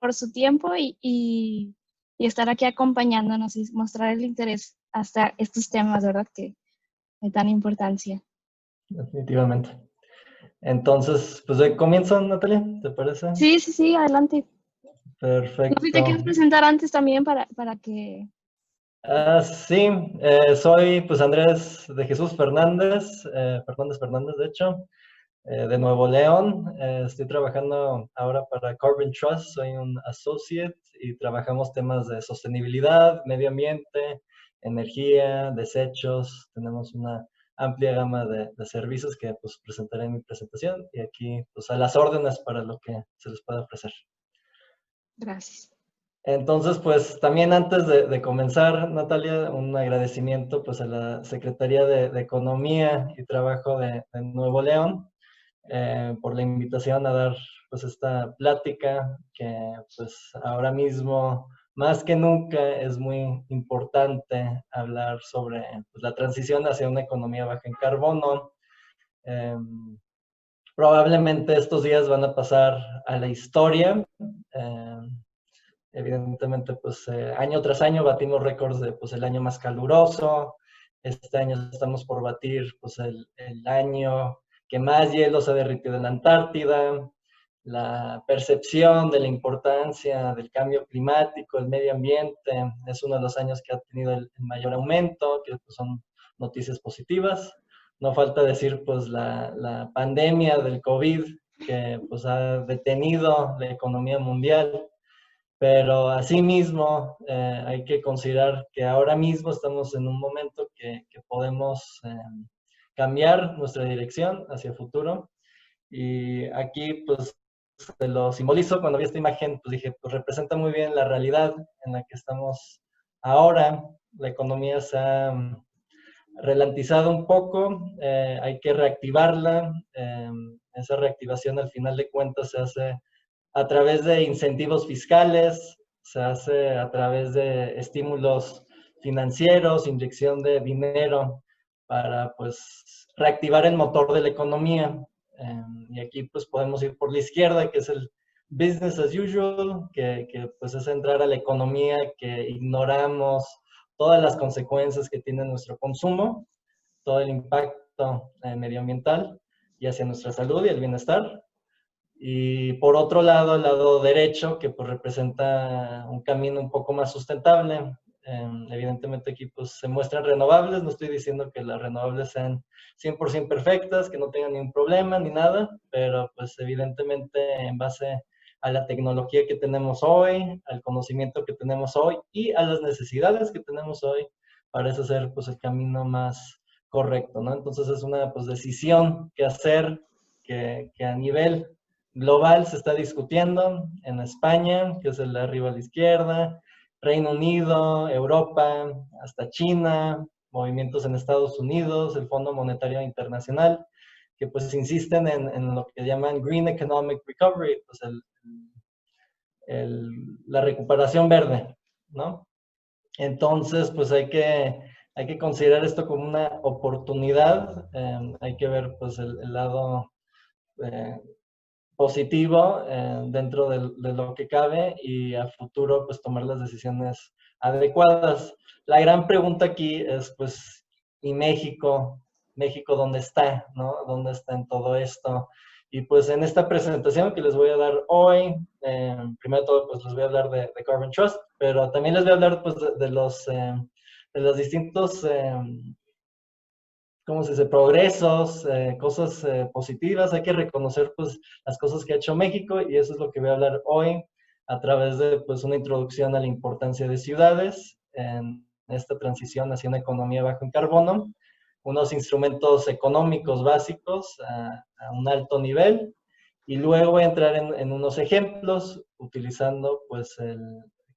por su tiempo y estar aquí acompañándonos y mostrar el interés hasta estos temas, ¿verdad? Que de tan importancia. Definitivamente. Entonces, pues comienzo, Natalia, ¿te parece? Sí, sí, sí, adelante. No sé si te Perfecto. quieres presentar antes también para que... Sí, soy pues Andrés de Jesús Fernández, Fernández de hecho, de Nuevo León. Estoy trabajando ahora para Carbon Trust, soy un associate y trabajamos temas de sostenibilidad, medio ambiente, energía, desechos. Tenemos una amplia gama de servicios que pues presentaré en mi presentación y aquí pues a las órdenes para lo que se les pueda ofrecer. Gracias. Entonces, pues también antes de comenzar, Natalia, un agradecimiento pues a la Secretaría de Economía y Trabajo de Nuevo León por la invitación a dar pues esta plática que pues ahora mismo más que nunca es muy importante hablar sobre pues, la transición hacia una economía baja en carbono. Probablemente estos días van a pasar a la historia. Eh, Evidentemente, pues año tras año batimos récords de pues, el año más caluroso. Este año estamos por batir pues, el año que más hielo se ha derritido en la Antártida. La percepción de la importancia del cambio climático, el medio ambiente, es uno de los años que ha tenido el mayor aumento, que pues, son noticias positivas. No falta decir pues la pandemia del COVID que pues ha detenido la economía mundial, pero asimismo hay que considerar que ahora mismo estamos en un momento que podemos cambiar nuestra dirección hacia el futuro. Y aquí pues te lo simbolizo, cuando vi esta imagen pues dije, pues representa muy bien la realidad en la que estamos ahora. La economía se ha ralentizado un poco, hay que reactivarla. Esa reactivación al final de cuentas se hace a través de incentivos fiscales, se hace a través de estímulos financieros, inyección de dinero para pues reactivar el motor de la economía. Y aquí pues podemos ir por la izquierda, que es el business as usual, que pues es entrar a la economía, que ignoramos todas las consecuencias que tiene nuestro consumo, todo el impacto medioambiental y hacia nuestra salud y el bienestar. Y por otro lado, el lado derecho, que pues representa un camino un poco más sustentable. Evidentemente aquí pues se muestran renovables, no estoy diciendo que las renovables sean 100% perfectas, que no tengan ningún problema ni nada, pero pues evidentemente en base a la tecnología que tenemos hoy, al conocimiento que tenemos hoy y a las necesidades que tenemos hoy, parece ser pues el camino más correcto, ¿no? Entonces es una pues decisión que hacer que a nivel global se está discutiendo en España, que es el de arriba a la izquierda, Reino Unido, Europa, hasta China, movimientos en Estados Unidos, el Fondo Monetario Internacional, que pues insisten en lo que llaman Green Economic Recovery, pues la recuperación verde, ¿no? Entonces, pues hay que considerar esto como una oportunidad, hay que ver pues el lado positivo dentro de lo que cabe y a futuro pues tomar las decisiones adecuadas. La gran pregunta aquí es pues, ¿y México? ¿México dónde está? ¿No? ¿Dónde está en todo esto? Y pues en esta presentación que les voy a dar hoy, primero de todo pues les voy a hablar de Carbon Trust, pero también les voy a hablar pues de los distintos ¿cómo se dice? Progresos, cosas positivas. Hay que reconocer pues las cosas que ha hecho México y eso es lo que voy a hablar hoy a través de pues una introducción a la importancia de ciudades en esta transición hacia una economía baja en carbono, unos instrumentos económicos básicos a un alto nivel y luego voy a entrar en unos ejemplos utilizando pues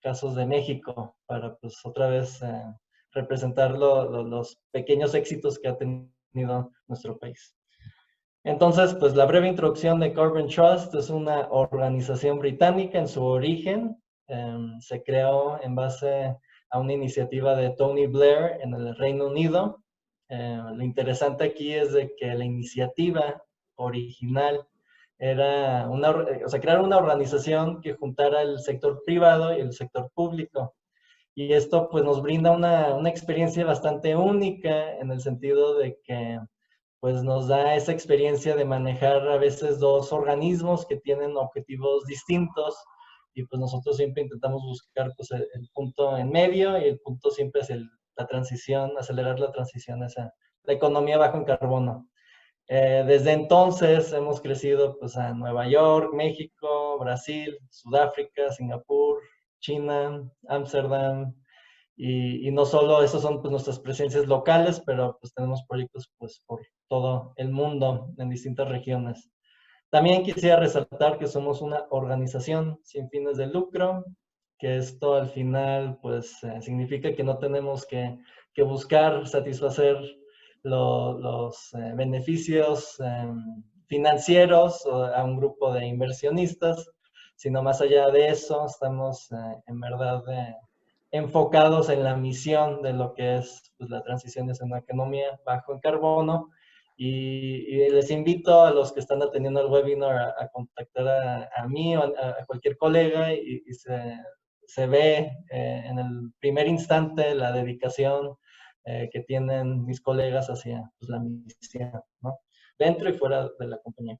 casos de México para pues otra vez representar los pequeños éxitos que ha tenido nuestro país. Entonces, pues la breve introducción de Carbon Trust es una organización británica en su origen. Se creó en base a una iniciativa de Tony Blair en el Reino Unido. Lo interesante aquí es de que la iniciativa original era crear una organización que juntara el sector privado y el sector público. Y esto pues nos brinda una experiencia bastante única en el sentido de que pues nos da esa experiencia de manejar a veces dos organismos que tienen objetivos distintos y pues nosotros siempre intentamos buscar pues el punto en medio y el punto siempre es la transición, acelerar la transición hacia la economía bajo en carbono. Desde entonces hemos crecido pues a Nueva York, México, Brasil, Sudáfrica, Singapur, China, Ámsterdam, y no solo esos son pues nuestras presencias locales, pero pues tenemos proyectos pues por todo el mundo, en distintas regiones. También quisiera resaltar que somos una organización sin fines de lucro, que esto al final pues significa que no tenemos que buscar satisfacer los beneficios financieros a un grupo de inversionistas, sino más allá de eso estamos en verdad enfocados en la misión de lo que es pues, la transición hacia una economía bajo en carbono. Y les invito a los que están atendiendo el webinar a contactar a mí o a cualquier colega y se ve en el primer instante la dedicación que tienen mis colegas hacia pues, la misión, ¿no? Dentro y fuera de la compañía.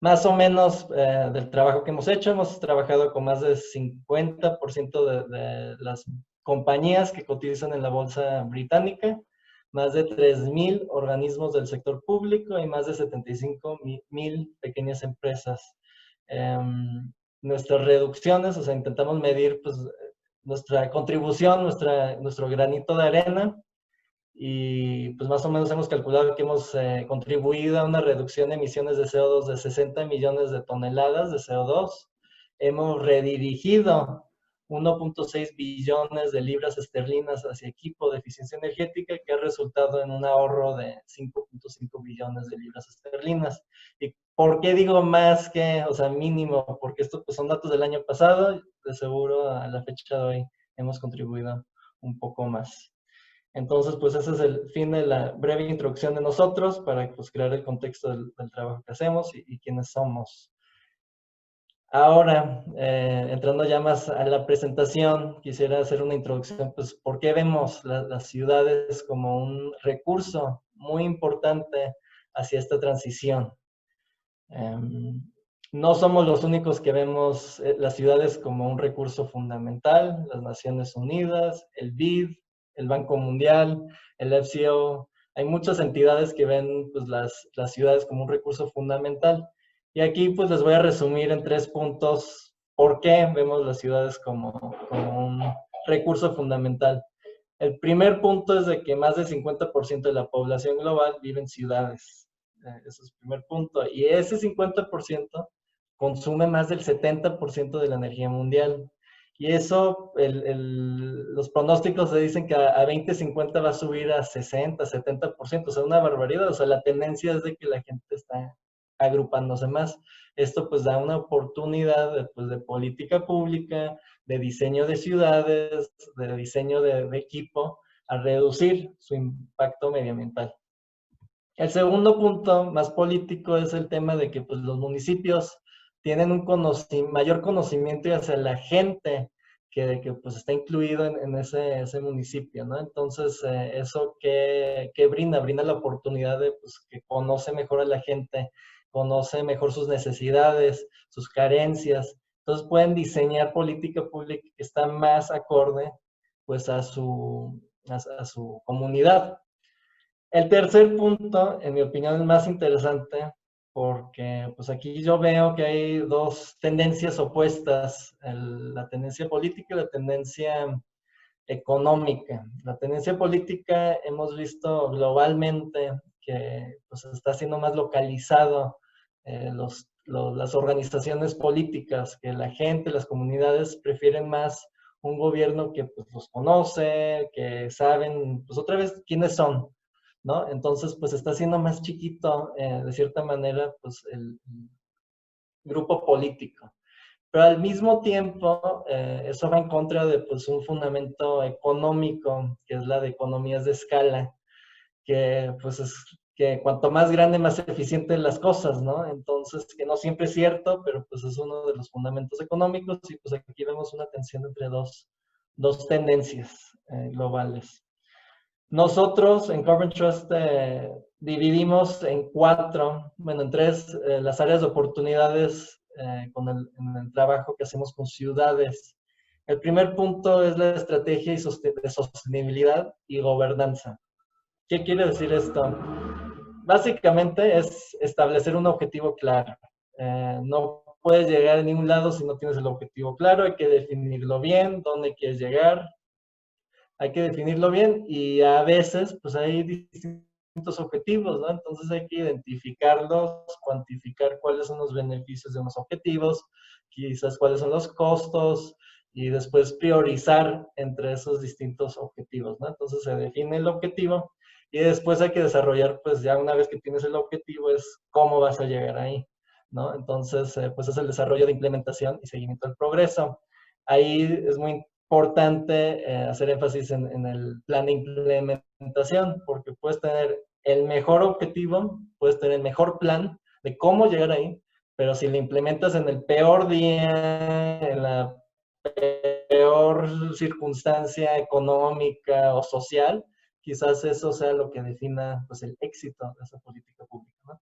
Más o menos del trabajo que hemos trabajado con más del 50% de las compañías que cotizan en la bolsa británica, más de 3,000 organismos del sector público y más de 75,000 pequeñas empresas. Nuestras reducciones, o sea, intentamos medir pues, nuestra contribución, nuestro granito de arena, y pues más o menos hemos calculado que hemos contribuido a una reducción de emisiones de CO2 de 60 millones de toneladas de CO2. Hemos redirigido 1.6 billones de libras esterlinas hacia equipo de eficiencia energética que ha resultado en un ahorro de 5.5 billones de libras esterlinas. ¿Y por qué digo más que, o sea, mínimo? Porque estos pues, son datos del año pasado, de seguro a la fecha de hoy hemos contribuido un poco más. Entonces, pues ese es el fin de la breve introducción de nosotros para pues, crear el contexto del trabajo que hacemos y quiénes somos. Ahora, entrando ya más a la presentación, quisiera hacer una introducción, pues, ¿por qué vemos las ciudades como un recurso muy importante hacia esta transición? No somos los únicos que vemos las ciudades como un recurso fundamental. Las Naciones Unidas, el BID, el Banco Mundial, el FCO, hay muchas entidades que ven pues, las ciudades como un recurso fundamental. Y aquí pues les voy a resumir en 3 puntos por qué vemos las ciudades como un recurso fundamental. El primer punto es de que más del 50% de la población global vive en ciudades. Ese es el primer punto. Y ese 50% consume más del 70% de la energía mundial. Y eso, los pronósticos se dicen que a 2050 va a subir a 60, 70%, o sea, una barbaridad. O sea, la tendencia es de que la gente está agrupándose más. Esto pues da una oportunidad pues, de política pública, de diseño de ciudades, de diseño de equipo, a reducir su impacto medioambiental. El segundo punto, más político, es el tema de que pues, los municipios tienen un mayor conocimiento hacia la gente que pues, está incluido en ese municipio, ¿no? Entonces, eso que brinda la oportunidad de pues, que conoce mejor a la gente, conoce mejor sus necesidades, sus carencias. Entonces, pueden diseñar política pública que está más acorde pues, a su comunidad. El tercer punto, en mi opinión, es más interesante porque pues aquí yo veo que hay dos tendencias opuestas, la tendencia política y la tendencia económica. La tendencia política hemos visto globalmente que pues, está siendo más localizado las organizaciones políticas, que la gente, las comunidades prefieren más un gobierno que pues, los conoce, que saben, pues otra vez, quiénes son, ¿no? Entonces, pues está siendo más chiquito, de cierta manera, pues el grupo político. Pero al mismo tiempo, eso va en contra de pues, un fundamento económico, que es la de economías de escala, que pues que cuanto más grande, más eficiente las cosas, ¿no? Entonces, que no siempre es cierto, pero pues es uno de los fundamentos económicos y pues aquí vemos una tensión entre dos tendencias globales. Nosotros en Carbon Trust dividimos en en tres, las áreas de oportunidades en el trabajo que hacemos con ciudades. El primer punto es la estrategia de sostenibilidad y gobernanza. ¿Qué quiere decir esto? Básicamente es establecer un objetivo claro. No puedes llegar a ningún lado si no tienes el objetivo claro, hay que definirlo bien, dónde quieres llegar, hay que definirlo bien y a veces pues hay distintos objetivos, ¿no? Entonces hay que identificarlos, cuantificar cuáles son los beneficios de unos objetivos, quizás cuáles son los costos y después priorizar entre esos distintos objetivos, ¿no? Entonces se define el objetivo y después hay que desarrollar, pues ya una vez que tienes el objetivo es cómo vas a llegar ahí, ¿no? Entonces, pues es el desarrollo de implementación y seguimiento del progreso. Ahí es muy importante hacer énfasis en el plan de implementación, porque puedes tener el mejor objetivo, puedes tener el mejor plan de cómo llegar ahí, pero si lo implementas en el peor día, en la peor circunstancia económica o social, quizás eso sea lo que defina pues, el éxito de esa política pública, ¿no?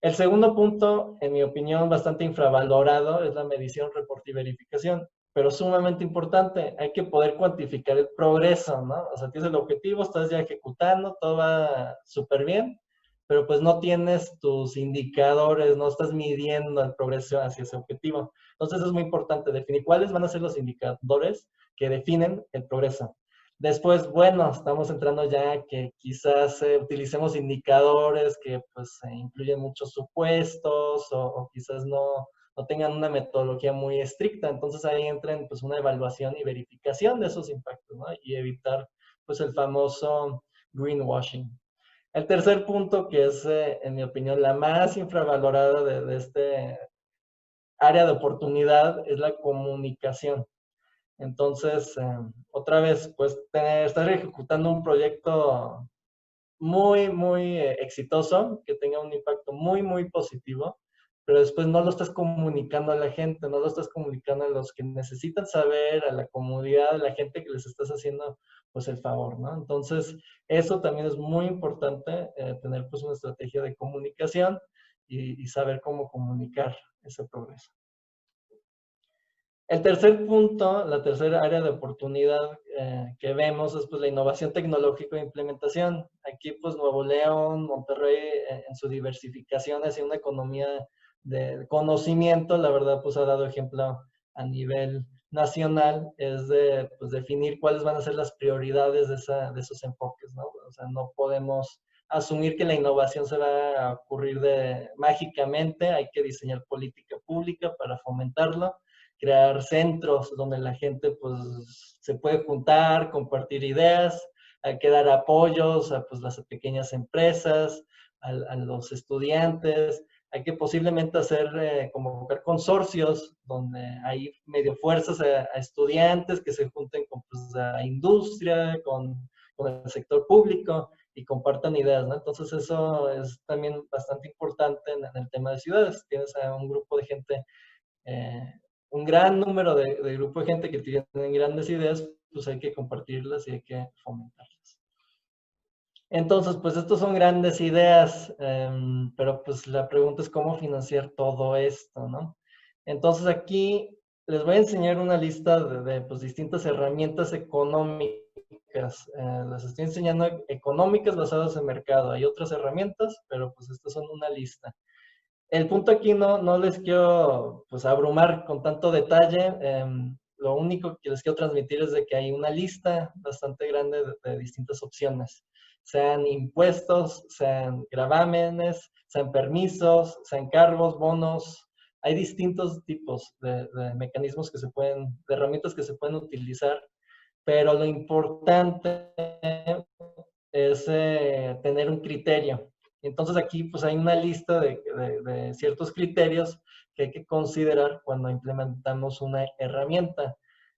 El segundo punto, en mi opinión, bastante infravalorado, es la medición, reporte y verificación, pero sumamente importante. Hay que poder cuantificar el progreso, ¿no? O sea, tienes el objetivo, estás ya ejecutando, todo va súper bien, pero pues no tienes tus indicadores, no estás midiendo el progreso hacia ese objetivo. Entonces es muy importante definir cuáles van a ser los indicadores que definen el progreso. Después, bueno, estamos entrando ya que quizás utilicemos indicadores que pues incluyen muchos supuestos o quizás no tengan una metodología muy estricta. Entonces ahí entran pues una evaluación y verificación de esos impactos, ¿no? Y evitar pues el famoso greenwashing. El tercer punto, que es en mi opinión la más infravalorada de este área de oportunidad, es la comunicación. Entonces, otra vez, pues estar ejecutando un proyecto muy exitoso, que tenga un impacto muy positivo, pero después no lo estás comunicando a la gente, no lo estás comunicando a los que necesitan saber, a la comunidad, a la gente que les estás haciendo pues el favor, ¿no? Entonces, eso también es muy importante, tener pues una estrategia de comunicación y saber cómo comunicar ese progreso. El tercer punto, la tercera área de oportunidad que vemos es pues, la innovación tecnológica e implementación. Aquí pues Nuevo León, Monterrey, en su diversificación hacia una economía de conocimiento, la verdad pues ha dado ejemplo a nivel nacional, es de pues, definir cuáles van a ser las prioridades de esos enfoques, ¿no? O sea, no podemos asumir que la innovación se va a ocurrir mágicamente, hay que diseñar política pública para fomentarlo, crear centros donde la gente pues se puede juntar, compartir ideas, hay que dar apoyos a pues, las pequeñas empresas, a los estudiantes, hay que posiblemente hacer, convocar consorcios donde hay medio fuerzas a estudiantes que se junten con pues, la industria, con el sector público y compartan ideas, ¿no? Entonces eso es también bastante importante en el tema de ciudades. Tienes a un grupo de gente un gran número de grupo de gente que tienen grandes ideas, pues hay que compartirlas y hay que fomentarlas. Entonces, pues estas son grandes ideas, pero pues la pregunta es cómo financiar todo esto, ¿no? Entonces aquí les voy a enseñar una lista de pues, distintas herramientas económicas. Las estoy enseñando económicas basadas en mercado. Hay otras herramientas, pero pues estas son una lista. El punto aquí no les quiero pues, abrumar con tanto detalle. Lo único que les quiero transmitir es de que hay una lista bastante grande de distintas opciones. Sean impuestos, sean gravámenes, sean permisos, sean cargos, bonos. Hay distintos tipos de mecanismos que se pueden, de herramientas que se pueden utilizar, pero lo importante es tener un criterio. Entonces aquí pues hay una lista de ciertos criterios que hay que considerar cuando implementamos una herramienta.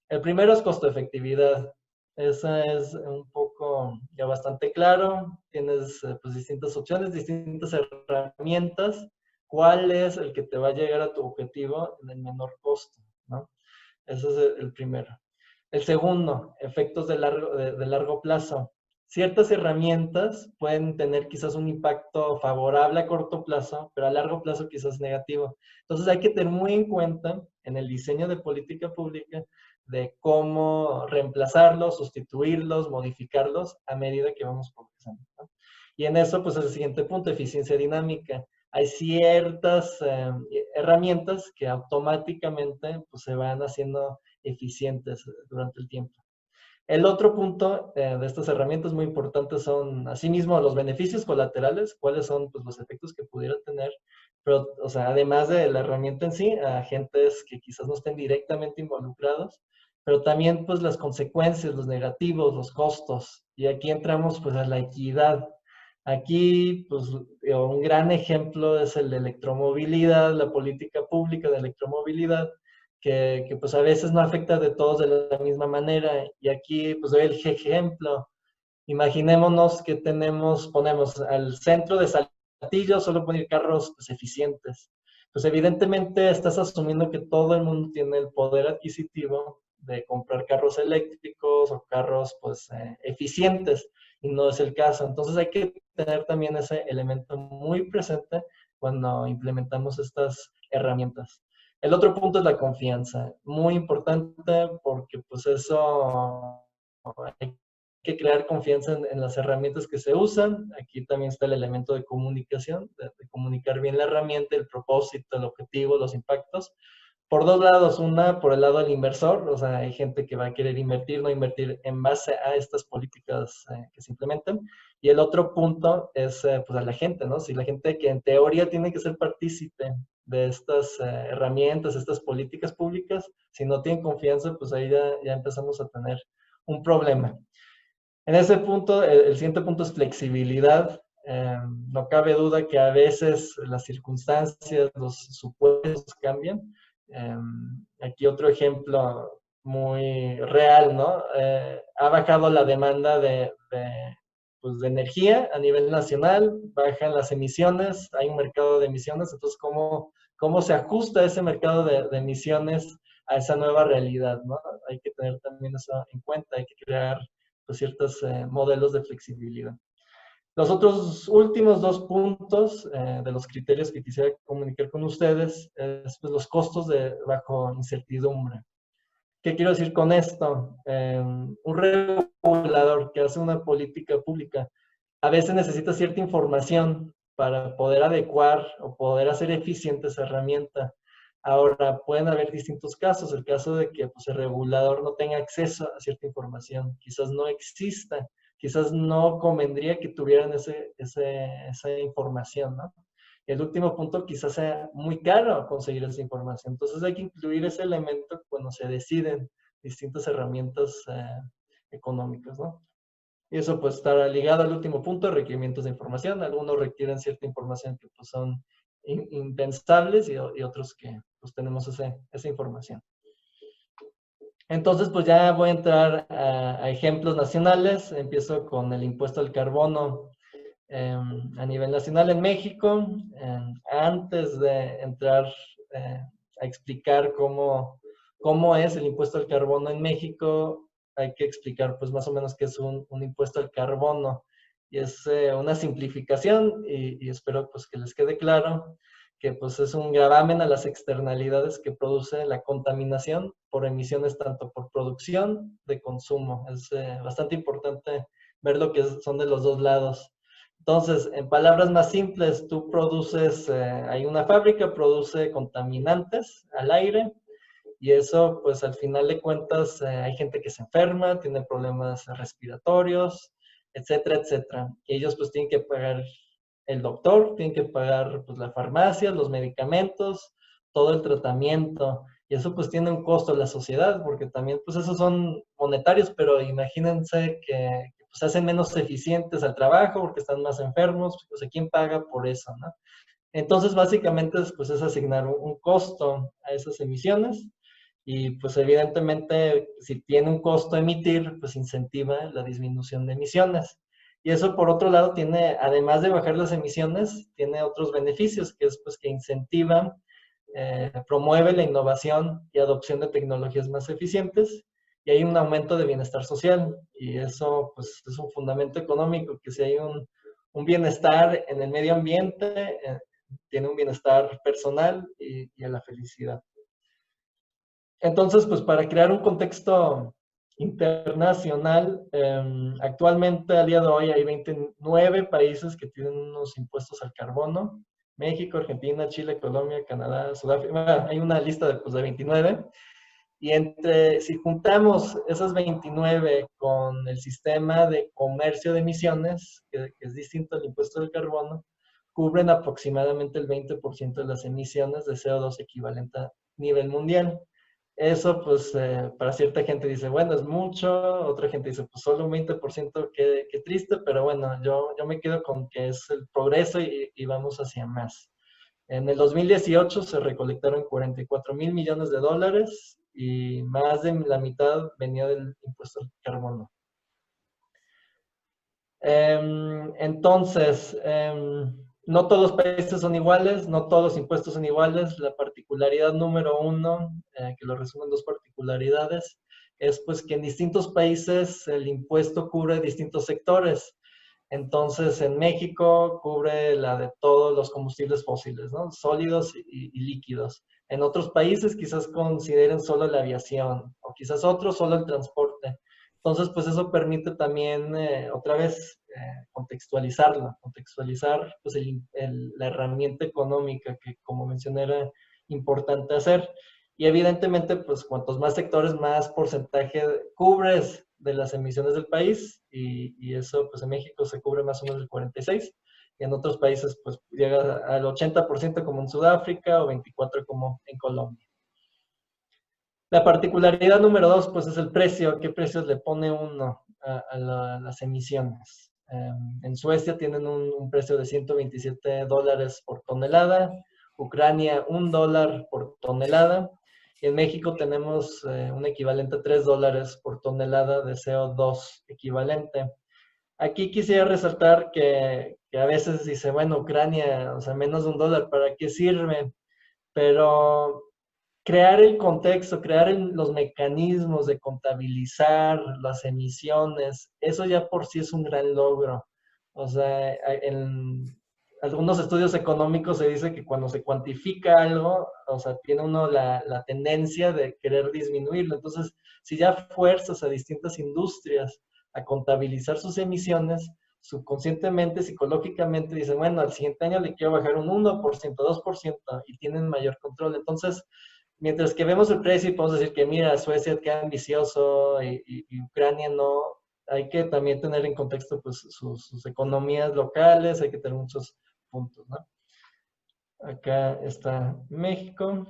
El primero es costo-efectividad. Esa es un poco algo ya bastante claro, tienes pues distintas opciones, distintas herramientas, ¿cuál es el que te va a llegar a tu objetivo en el menor costo, ¿no? Ese es el primero. El segundo, efectos de largo plazo. Ciertas herramientas pueden tener quizás un impacto favorable a corto plazo, pero a largo plazo quizás negativo. Entonces hay que tener muy en cuenta en el diseño de política pública de cómo reemplazarlos, sustituirlos, modificarlos a medida que vamos progresando, ¿no? Y en eso, pues, es el siguiente punto, eficiencia dinámica. Hay ciertas herramientas que automáticamente pues, se van haciendo eficientes durante el tiempo. El otro punto de estas herramientas muy importantes son, asimismo, los beneficios colaterales, cuáles son pues, los efectos que pudiera tener, pero, o sea, además de la herramienta en sí, a agentes que quizás no estén directamente involucrados, pero también pues las consecuencias, los negativos, los costos. Y aquí entramos pues a la equidad. Aquí, pues, un gran ejemplo es el de electromovilidad, la política pública de electromovilidad, que pues a veces no afecta de todos de la misma manera. Y aquí pues doy el ejemplo. Imaginémonos que ponemos al centro de Saltillo solo poner carros pues, eficientes. Pues evidentemente estás asumiendo que todo el mundo tiene el poder adquisitivo de comprar carros eléctricos o carros pues eficientes y no es el caso. Entonces hay que tener también ese elemento muy presente cuando implementamos estas herramientas. El otro punto es la confianza, muy importante porque pues eso hay que crear confianza en las herramientas que se usan. Aquí también está el elemento de comunicación, de comunicar bien la herramienta, el propósito, el objetivo, los impactos. Por dos lados, una por el lado del inversor, o sea, hay gente que va a querer invertir, no invertir en base a estas políticas que se implementan. Y el otro punto es pues a la gente, ¿no? Si la gente que en teoría tiene que ser partícipe de estas herramientas, estas políticas públicas, si no tienen confianza, pues ahí ya empezamos a tener un problema. En ese punto, el siguiente punto es flexibilidad. No cabe duda que a veces las circunstancias, los supuestos cambian. Aquí otro ejemplo muy real, ¿no? Ha bajado la demanda pues de energía a nivel nacional, bajan las emisiones, hay un mercado de emisiones, entonces ¿cómo se ajusta ese mercado de emisiones a esa nueva realidad, ¿no? Hay que tener también eso en cuenta, hay que crear pues, ciertos modelos de flexibilidad. Los otros últimos dos puntos de los criterios que quisiera comunicar con ustedes es pues, los costos bajo incertidumbre. ¿Qué quiero decir con esto? Un regulador que hace una política pública a veces necesita cierta información para poder adecuar o poder hacer eficiente esa herramienta. Ahora, pueden haber distintos casos. El caso de que pues, el regulador no tenga acceso a cierta información, quizás no exista, quizás no convendría que tuvieran esa información, ¿no? El último punto quizás sea muy caro conseguir esa información. Entonces hay que incluir ese elemento cuando se deciden distintas herramientas económicas, ¿no? Y eso pues estará ligado al último punto, requerimientos de información. Algunos requieren cierta información que pues son impensables y otros que pues tenemos esa información. Entonces pues ya voy a entrar a ejemplos nacionales. Empiezo con el impuesto al carbono. A nivel nacional en México, antes de entrar a explicar cómo es el impuesto al carbono en México, hay que explicar pues más o menos qué es un impuesto al carbono. Y es una simplificación y espero pues que les quede claro que pues es un gravamen a las externalidades que produce la contaminación por emisiones tanto por producción de consumo. Es bastante importante ver lo que son de los dos lados. Entonces, en palabras más simples, tú produces, hay una fábrica, produce contaminantes al aire y eso, pues al final de cuentas, hay gente que se enferma, tiene problemas respiratorios, etcétera, etcétera. Y ellos pues tienen que pagar el doctor, tienen que pagar pues la farmacia, los medicamentos, todo el tratamiento. Y eso pues tiene un costo a la sociedad, porque también pues esos son monetarios, pero imagínense que pues, se hacen menos eficientes al trabajo porque están más enfermos, pues ¿quién paga por eso, no? Entonces, básicamente, pues, es asignar un costo a esas emisiones Y pues evidentemente si tiene un costo emitir, pues incentiva la disminución de emisiones. Y eso por otro lado tiene, además de bajar las emisiones, tiene otros beneficios, que es pues que incentiva, promueve la innovación y adopción de tecnologías más eficientes y hay un aumento de bienestar social. Y eso pues es un fundamento económico, que si hay un bienestar en el medio ambiente, tiene un bienestar personal y a la felicidad. Entonces, pues para crear un contexto internacional, actualmente, al día de hoy, hay 29 países que tienen unos impuestos al carbono. México, Argentina, Chile, Colombia, Canadá, Sudáfrica. Bueno, hay una lista de, pues, de 29. Y si juntamos esas 29 con el sistema de comercio de emisiones, que es distinto al impuesto del carbono, cubren aproximadamente el 20% de las emisiones de CO2 equivalente a nivel mundial. Eso, pues, para cierta gente dice, bueno, es mucho, otra gente dice, pues solo un 20%, qué triste, pero bueno, yo me quedo con que es el progreso y vamos hacia más. En el 2018 se recolectaron 44 mil millones de dólares y más de la mitad venía del impuesto al carbono. Entonces, no todos los países son iguales, no todos los impuestos son iguales. La particularidad número uno, que lo resumen dos particularidades, es pues que en distintos países el impuesto cubre distintos sectores. Entonces, en México cubre la de todos los combustibles fósiles, ¿no? Sólidos y líquidos. En otros países quizás consideren solo la aviación, o quizás otros solo el transporte. Entonces, pues eso permite también, otra vez, contextualizar pues, la herramienta económica que, como mencioné, era importante hacer. Y evidentemente, pues cuantos más sectores, más porcentaje cubres de las emisiones del país, y eso, pues en México se cubre más o menos el 46%, y en otros países, pues llega al 80% como en Sudáfrica o 24% como en Colombia. La particularidad número dos, pues es el precio. ¿Qué precios le pone uno a las emisiones? En Suecia tienen un precio de $127 por tonelada, Ucrania $1 por tonelada, y en México tenemos un equivalente a $3 por tonelada de CO2 equivalente. Aquí quisiera resaltar que a veces dice, bueno, Ucrania, o sea, menos de $1, ¿para qué sirve? Pero crear el contexto, crear los mecanismos de contabilizar las emisiones, eso ya por sí es un gran logro. O sea, en algunos estudios económicos se dice que cuando se cuantifica algo, o sea, tiene uno la tendencia de querer disminuirlo. Entonces, si ya fuerzas a distintas industrias a contabilizar sus emisiones, subconscientemente, psicológicamente, dicen, bueno, al siguiente año le quiero bajar un 1%, 2%, y tienen mayor control. Entonces, mientras que vemos el precio y podemos decir que, mira, Suecia queda ambicioso y Ucrania no, hay que también tener en contexto pues, sus economías locales, hay que tener muchos puntos, ¿no? Acá está México.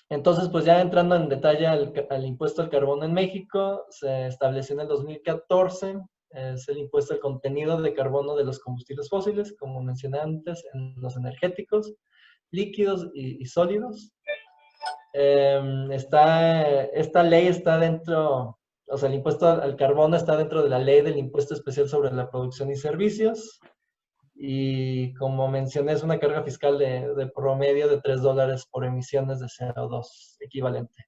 Entonces, pues ya entrando en detalle al impuesto al carbono en México, se estableció en el 2014, es el impuesto al contenido de carbono de los combustibles fósiles, como mencioné antes, en los energéticos, líquidos y sólidos. Esta ley está dentro, o sea, el impuesto al carbono está dentro de la ley del impuesto especial sobre la producción y servicios. Y como mencioné, es una carga fiscal de promedio de $3 por emisiones de CO2 equivalente.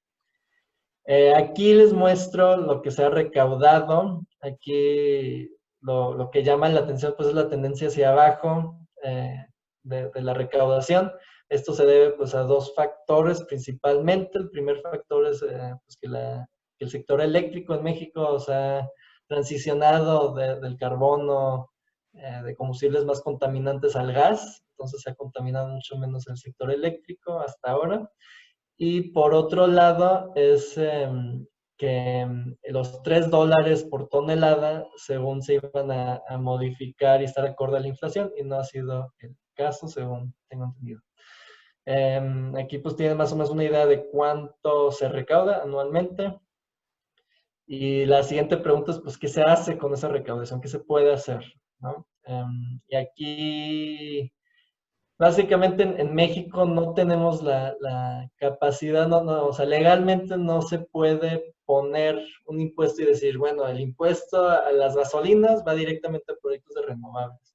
Aquí les muestro lo que se ha recaudado. Aquí lo que llama la atención pues es la tendencia hacia abajo de la recaudación. Esto se debe pues a dos factores principalmente. El primer factor es pues, que el sector eléctrico en México se ha transicionado del carbono, de combustibles más contaminantes al gas. Entonces se ha contaminado mucho menos el sector eléctrico hasta ahora. Y por otro lado es que los $3 por tonelada, según se iban a modificar y estar acorde a la inflación, y no ha sido el caso, según tengo entendido. Aquí pues tienen más o menos una idea de cuánto se recauda anualmente. Y la siguiente pregunta es, pues, ¿qué se hace con esa recaudación? ¿Qué se puede hacer? ¿No? Y aquí Básicamente en México no tenemos la capacidad, o sea, legalmente no se puede poner un impuesto y decir, bueno, el impuesto a las gasolinas va directamente a proyectos de renovables.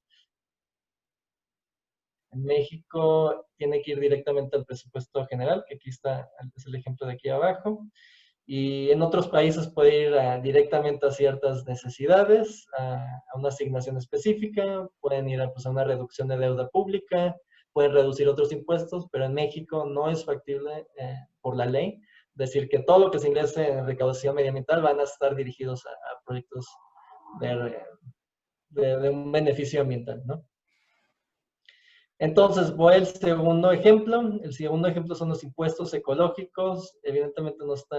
En México tiene que ir directamente al presupuesto general, que aquí está, es el ejemplo de aquí abajo. Y en otros países puede ir directamente a ciertas necesidades, a una asignación específica, pueden ir pues, a una reducción de deuda pública, pueden reducir otros impuestos, pero en México no es factible por la ley decir que todo lo que se ingrese en recaudación medioambiental van a estar dirigidos a proyectos de un beneficio ambiental, ¿no? Entonces, voy al segundo ejemplo. El segundo ejemplo son los impuestos ecológicos. Evidentemente no está...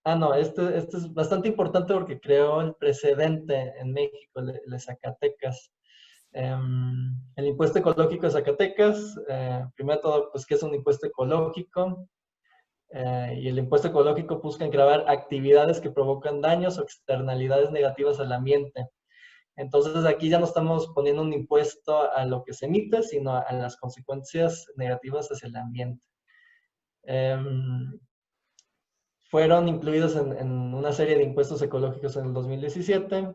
Ah, no, este es bastante importante porque creó el precedente en México, el de Zacatecas. El impuesto ecológico de Zacatecas, primero de todo, pues, ¿qué es un impuesto ecológico? Y el impuesto ecológico busca gravar actividades que provocan daños o externalidades negativas al ambiente. Entonces aquí ya no estamos poniendo un impuesto a lo que se emite, sino a las consecuencias negativas hacia el ambiente. Fueron incluidos en una serie de impuestos ecológicos en el 2017.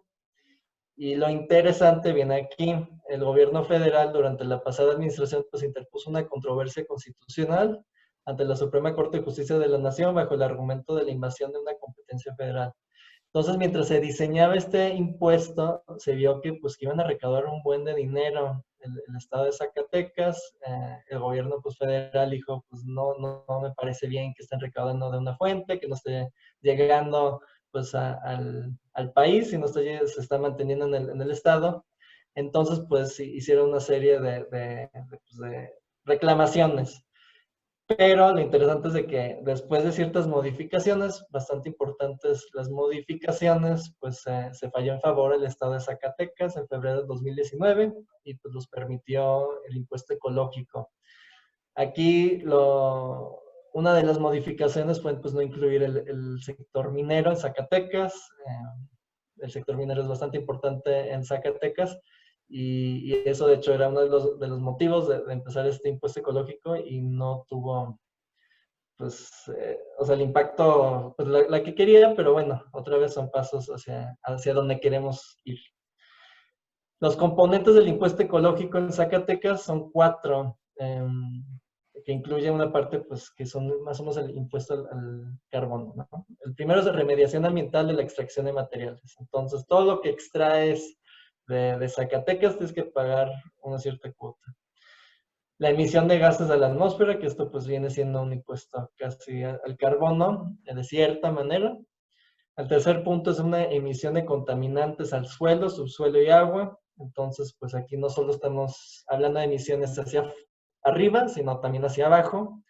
Y lo interesante viene aquí. El gobierno federal durante la pasada administración pues interpuso una controversia constitucional ante la Suprema Corte de Justicia de la Nación bajo el argumento de la invasión de una competencia federal. Entonces, mientras se diseñaba este impuesto, se vio que, pues, que iban a recaudar un buen de dinero. El estado de Zacatecas, el gobierno pues, federal dijo, pues no me parece bien que estén recaudando de una fuente, que no esté llegando pues, al país, sino se está manteniendo en el estado. Entonces, pues hicieron una serie pues, de reclamaciones. Pero lo interesante es de que después de ciertas modificaciones, bastante importantes las modificaciones, pues se falló en favor del estado de Zacatecas en febrero de 2019 y pues los permitió el impuesto ecológico. Aquí una de las modificaciones fue pues no incluir el sector minero en Zacatecas. El sector minero es bastante importante en Zacatecas y eso de hecho era uno de los motivos de empezar este impuesto ecológico y no tuvo pues, o sea, el impacto, pues la que quería, pero bueno, otra vez son pasos hacia donde queremos ir. Los componentes del impuesto ecológico en Zacatecas son 4, que incluyen una parte, pues, que son más o menos el impuesto al carbono, ¿no? El primero es la remediación ambiental de la extracción de materiales. Entonces, todo lo que extraes de Zacatecas tienes que pagar una cierta cuota. La emisión de gases a la atmósfera, que esto pues viene siendo un impuesto casi al carbono, de cierta manera. El tercer punto es una emisión de contaminantes al suelo, subsuelo y agua. Entonces, pues aquí no solo estamos hablando de emisiones hacia arriba, sino también hacia abajo.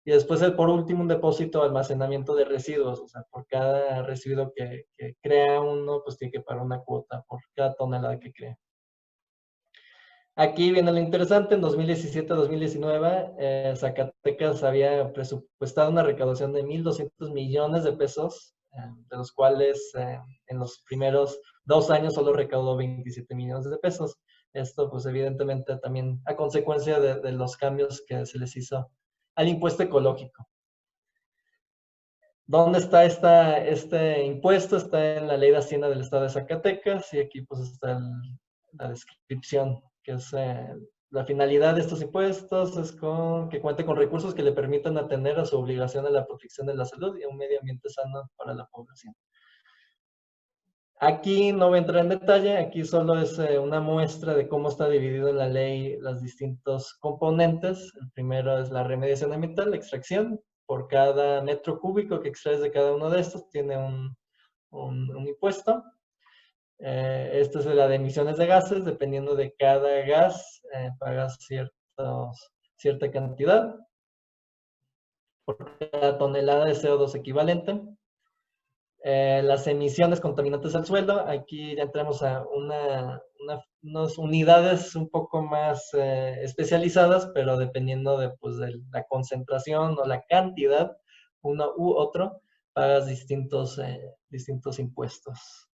Y después, por último, un depósito de almacenamiento de residuos. O sea, por cada residuo que crea uno, pues tiene que pagar una cuota por cada tonelada que crea. Aquí viene lo interesante, en 2017-2019, Zacatecas había presupuestado una recaudación de 1.200 millones de pesos, de los cuales en los primeros 2 años solo recaudó 27 millones de pesos. Esto, pues evidentemente también a consecuencia de los cambios que se les hizo al impuesto ecológico. ¿Dónde está este impuesto? Está en la Ley de Hacienda del Estado de Zacatecas y aquí pues está la descripción, que es la finalidad de estos impuestos es que cuente con recursos que le permitan atender a su obligación a la protección de la salud y a un medio ambiente sano para la población. Aquí no voy a entrar en detalle, aquí solo es una muestra de cómo está dividido en la ley los distintos componentes. El primero es la remediación ambiental, la extracción. Por cada metro cúbico que extraes de cada uno de estos tiene un impuesto. Esta es la de emisiones de gases, dependiendo de cada gas, pagas cierta cantidad por cada tonelada de CO2 equivalente. Las emisiones contaminantes al suelo, aquí ya entramos a unas unidades un poco más especializadas, pero dependiendo pues, de la concentración o la cantidad, uno u otro, pagas distintos impuestos.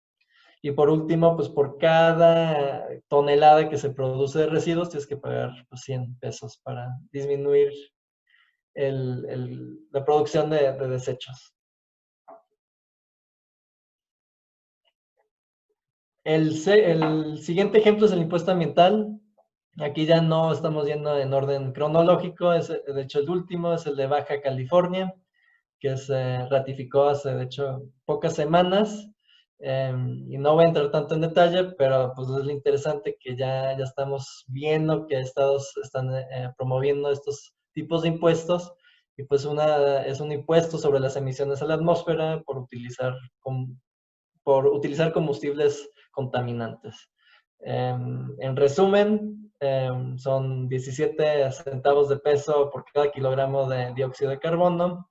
Y por último, pues por cada tonelada que se produce de residuos tienes que pagar pues, 100 pesos para disminuir la producción de desechos. El siguiente ejemplo es el impuesto ambiental. Aquí ya no estamos yendo en orden cronológico, de hecho el último es el de Baja California, que se ratificó hace de hecho pocas semanas. Y no voy a entrar tanto en detalle, pero pues es lo interesante que ya estamos viendo que estados están promoviendo estos tipos de impuestos, y pues es un impuesto sobre las emisiones a la atmósfera por utilizar combustibles contaminantes. En resumen, son 17 centavos de peso por cada kilogramo de dióxido de carbono.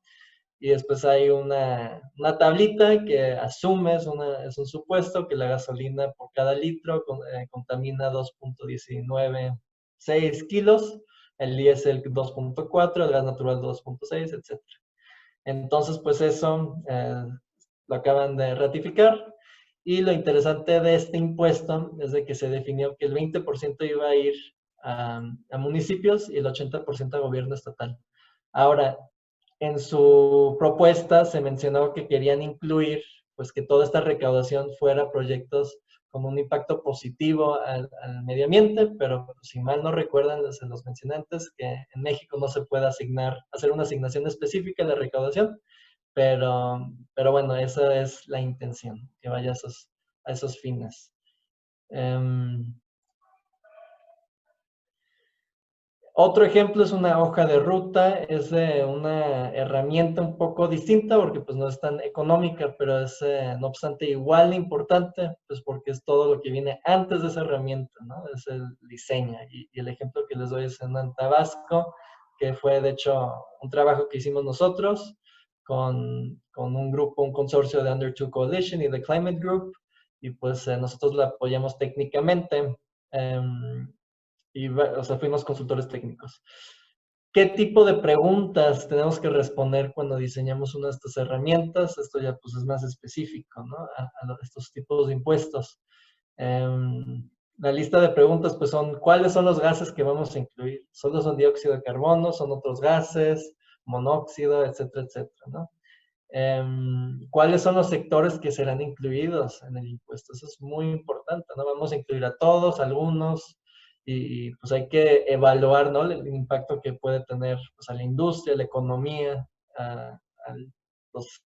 Y después hay una tablita que asume, es un supuesto, que la gasolina por cada litro contamina 2.196 kilos, el diésel 2.4, el gas natural 2.6, etc. Entonces, pues eso lo acaban de ratificar. Y lo interesante de este impuesto es de que se definió que el 20% iba a ir a municipios y el 80% a gobierno estatal. Ahora, en su propuesta se mencionó que querían incluir, pues que toda esta recaudación fuera proyectos con un impacto positivo al medio ambiente, pero si mal no recuerdan, se los mencioné antes, que en México no se puede hacer una asignación específica de recaudación, pero bueno, esa es la intención, que vaya a esos fines. Otro ejemplo es una hoja de ruta, es una herramienta un poco distinta porque pues no es tan económica, pero es no obstante igual de importante, pues porque es todo lo que viene antes de esa herramienta, ¿no? Es el diseño. Y el ejemplo que les doy es en Tabasco, que fue de hecho un trabajo que hicimos nosotros con un grupo, un consorcio de Under Two Coalition y The Climate Group, y pues nosotros la apoyamos técnicamente. O sea, fuimos consultores técnicos. ¿Qué tipo de preguntas tenemos que responder cuando diseñamos una de estas herramientas? Esto ya pues es más específico, ¿no? A estos tipos de impuestos. La lista de preguntas pues son, ¿cuáles son los gases que vamos a incluir? ¿Solo son dióxido de carbono? ¿Son otros gases? ¿Monóxido? Etcétera, etcétera, ¿no? ¿Cuáles son los sectores que serán incluidos en el impuesto? Eso es muy importante, ¿no? Vamos a incluir a todos, algunos, y pues hay que evaluar, ¿no? El impacto que puede tener pues, a la industria, a la economía, al, pues,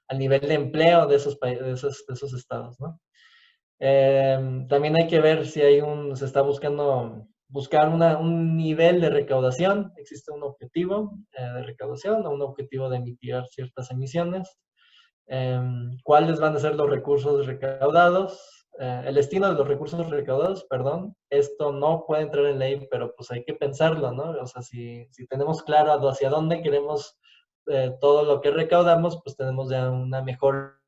al nivel de empleo de esos estados, ¿no? También hay que ver si se está buscar un nivel de recaudación, existe un objetivo de recaudación o un objetivo de mitigar ciertas emisiones. ¿Cuáles van a ser los recursos recaudados? El destino de los recursos recaudados, perdón, esto no puede entrar en ley, pero pues hay que pensarlo, ¿no? O sea, si tenemos claro hacia dónde queremos todo lo que recaudamos, pues tenemos ya una mejor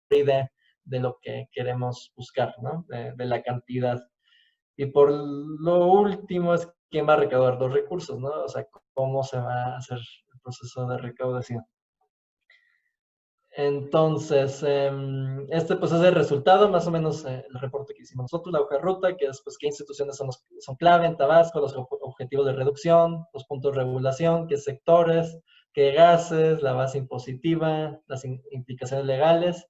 idea de lo que queremos buscar, ¿no? De la cantidad. Y por lo último es quién va a recaudar los recursos, ¿no? O sea, cómo se va a hacer el proceso de recaudación. Entonces, este pues es el resultado, más o menos el reporte que hicimos nosotros, la hoja de ruta, que es pues qué instituciones son clave en Tabasco, los objetivos de reducción, los puntos de regulación, qué sectores, qué gases, la base impositiva, las implicaciones legales.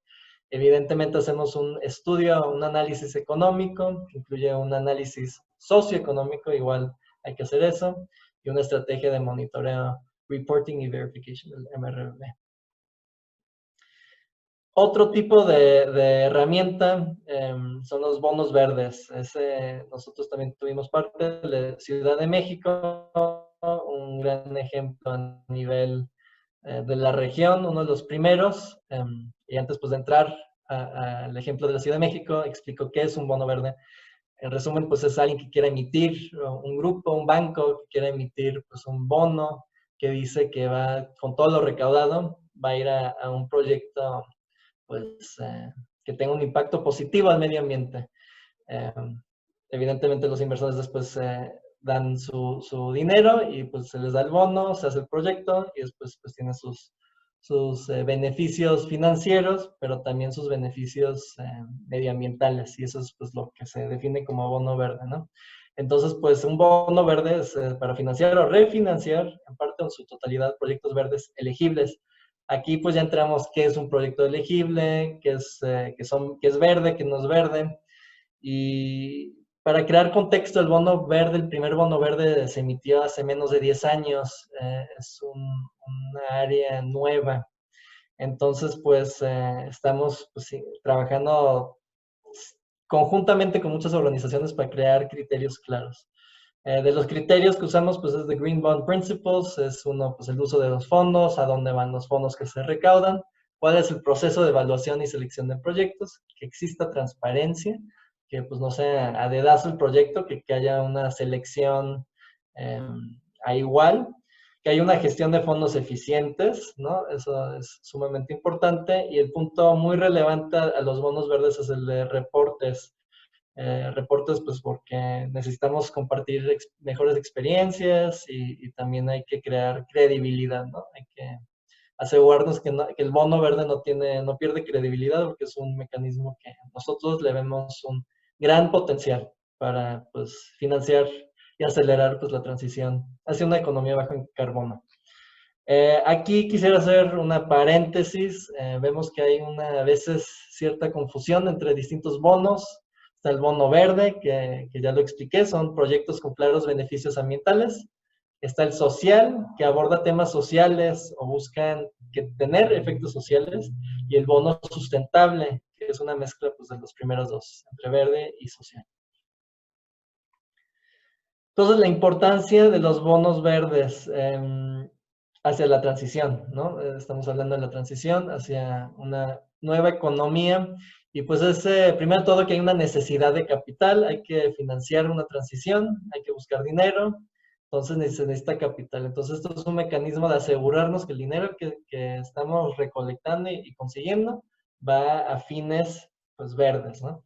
Evidentemente hacemos un estudio, un análisis económico, que incluye un análisis socioeconómico, igual hay que hacer eso, y una estrategia de monitoreo, reporting y verification, el MRV. Otro tipo de herramienta son los bonos verdes. Nosotros también tuvimos parte de Ciudad de México, un gran ejemplo a nivel de la región, uno de los primeros. Y antes pues, de entrar al ejemplo de la Ciudad de México, explico qué es un bono verde. En resumen, pues es alguien que quiere emitir, un grupo, un banco que quiere emitir pues, un bono que dice que va, con todo lo recaudado, va a ir a un proyecto pues, que tenga un impacto positivo al medio ambiente. Evidentemente los inversores después dan su dinero y pues se les da el bono, se hace el proyecto y después pues tiene sus sus beneficios financieros, pero también sus beneficios medioambientales, y eso es pues lo que se define como bono verde, ¿no? Entonces, pues un bono verde es para financiar o refinanciar, en parte o en su totalidad, proyectos verdes elegibles. Aquí pues ya entramos qué es un proyecto elegible, qué es verde, qué no es verde. Y para crear contexto, el bono verde, el primer bono verde se emitió hace menos de 10 años. Es una área nueva. Entonces, pues estamos pues, sí, trabajando conjuntamente con muchas organizaciones para crear criterios claros. De los criterios que usamos, pues es The Green Bond Principles, es uno, pues el uso de los fondos, a dónde van los fondos que se recaudan, cuál es el proceso de evaluación y selección de proyectos, que exista transparencia, que pues no sea a dedazo el proyecto, que haya una selección a igual, que haya una gestión de fondos eficientes, ¿no? Eso es sumamente importante. Y el punto muy relevante a los bonos verdes es el de reportes. Reportes, pues porque necesitamos compartir mejores experiencias y también hay que crear credibilidad, ¿no? Hay que asegurarnos que el bono verde no pierde credibilidad porque es un mecanismo que nosotros le vemos un gran potencial para, pues, financiar y acelerar, pues, la transición hacia una economía baja en carbono. Aquí quisiera hacer una paréntesis. Vemos que hay a veces cierta confusión entre distintos bonos. Está el bono verde, que ya lo expliqué, son proyectos con claros beneficios ambientales. Está el social, que aborda temas sociales o buscan tener efectos sociales. Y el bono sustentable, que es una mezcla pues, de los primeros dos, entre verde y social. Entonces, la importancia de los bonos verdes hacia la transición, ¿no? Estamos hablando de la transición hacia una nueva economía y pues es, primero de todo, que hay una necesidad de capital, hay que financiar una transición, hay que buscar dinero, entonces se necesita capital. Entonces, esto es un mecanismo de asegurarnos que el dinero que estamos recolectando y consiguiendo va a fines, pues, verdes, ¿no?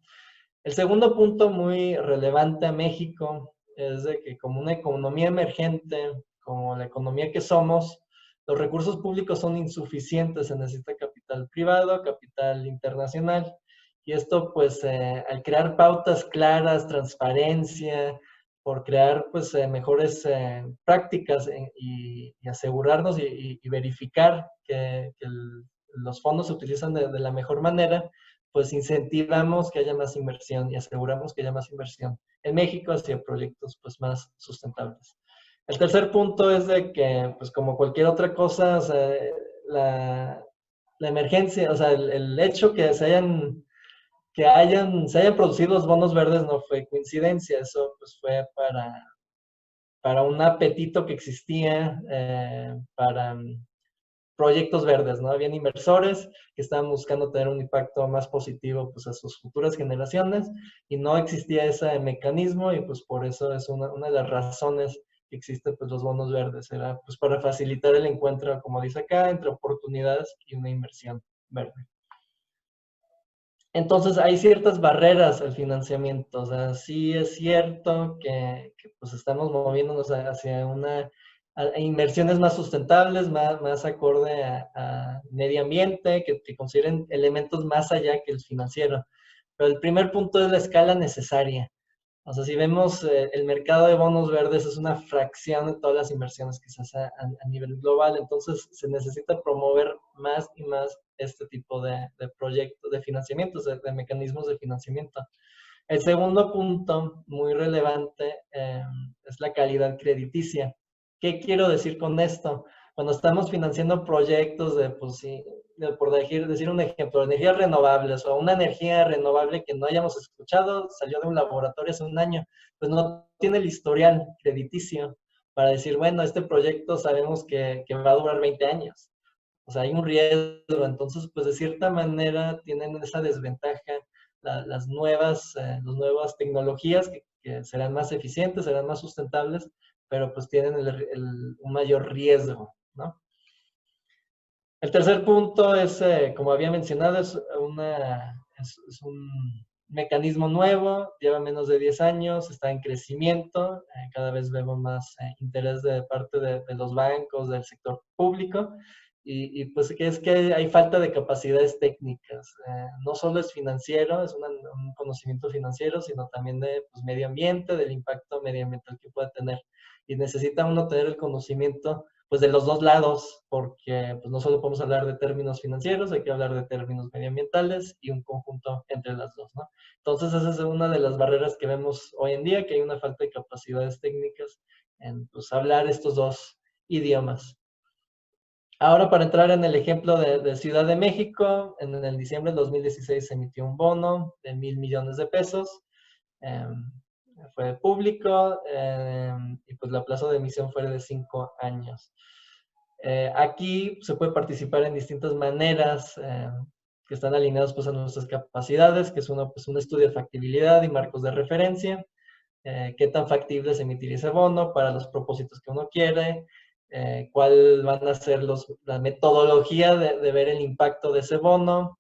El segundo punto muy relevante a México es de que como una economía emergente, como la economía que somos, los recursos públicos son insuficientes, se necesita capital privado, capital internacional. Y esto, pues, al crear pautas claras, transparencia, por crear, pues, mejores prácticas y asegurarnos y verificar que los fondos se utilizan de la mejor manera, pues incentivamos que haya más inversión y aseguramos que haya más inversión en México hacia proyectos pues más sustentables. El tercer punto es de que, pues como cualquier otra cosa, o sea, la emergencia, o sea, el hecho que se hayan producido los bonos verdes no fue coincidencia, eso pues fue para un apetito que existía para proyectos verdes, ¿no? Habían inversores que estaban buscando tener un impacto más positivo pues, a sus futuras generaciones y no existía ese mecanismo y pues por eso es una de las razones que existen pues los bonos verdes, era pues para facilitar el encuentro, como dice acá, entre oportunidades y una inversión verde. Entonces hay ciertas barreras al financiamiento, o sea, sí es cierto que pues estamos moviéndonos hacia a inversiones más sustentables, más acorde a medio ambiente, que consideren elementos más allá que el financiero. Pero el primer punto es la escala necesaria. O sea, si vemos el mercado de bonos verdes es una fracción de todas las inversiones que se hace a nivel global, entonces se necesita promover más y más este tipo de proyectos, de financiamientos, de mecanismos de financiamiento. El segundo punto, muy relevante, es la calidad crediticia. ¿Qué quiero decir con esto? Cuando estamos financiando proyectos pues sí, por decir un ejemplo, energías renovables o una energía renovable que no hayamos escuchado, salió de un laboratorio hace un año, pues no tiene el historial crediticio para decir, bueno, este proyecto sabemos que va a durar 20 años. O sea, hay un riesgo, entonces, pues de cierta manera tienen esa desventaja las nuevas tecnologías que serán más eficientes, serán más sustentables, pero pues tienen un mayor riesgo, ¿no? El tercer punto es, como había mencionado, es un mecanismo nuevo, lleva menos de 10 años, está en crecimiento, cada vez vemos más interés de parte de los bancos, del sector público, pues que es que hay falta de capacidades técnicas. No solo es financiero, es un conocimiento financiero, sino también de pues, medio ambiente, del impacto medioambiental que puede tener. Y necesita uno tener el conocimiento pues de los dos lados, porque pues no solo podemos hablar de términos financieros, hay que hablar de términos medioambientales y un conjunto entre las dos, ¿no? Entonces esa es una de las barreras que vemos hoy en día, que hay una falta de capacidades técnicas en pues, hablar estos dos idiomas. Ahora, para entrar en el ejemplo de Ciudad de México, en el diciembre del 2016 se emitió un bono de 1,000 millones de pesos. Fue público y pues la plazo de emisión fue de 5 años. Aquí se puede participar en distintas maneras que están alineadas pues, a nuestras capacidades, que es uno, pues, un estudio de factibilidad y marcos de referencia. Qué tan factible es emitir ese bono para los propósitos que uno quiere, cuál van a ser la metodología de ver el impacto de ese bono,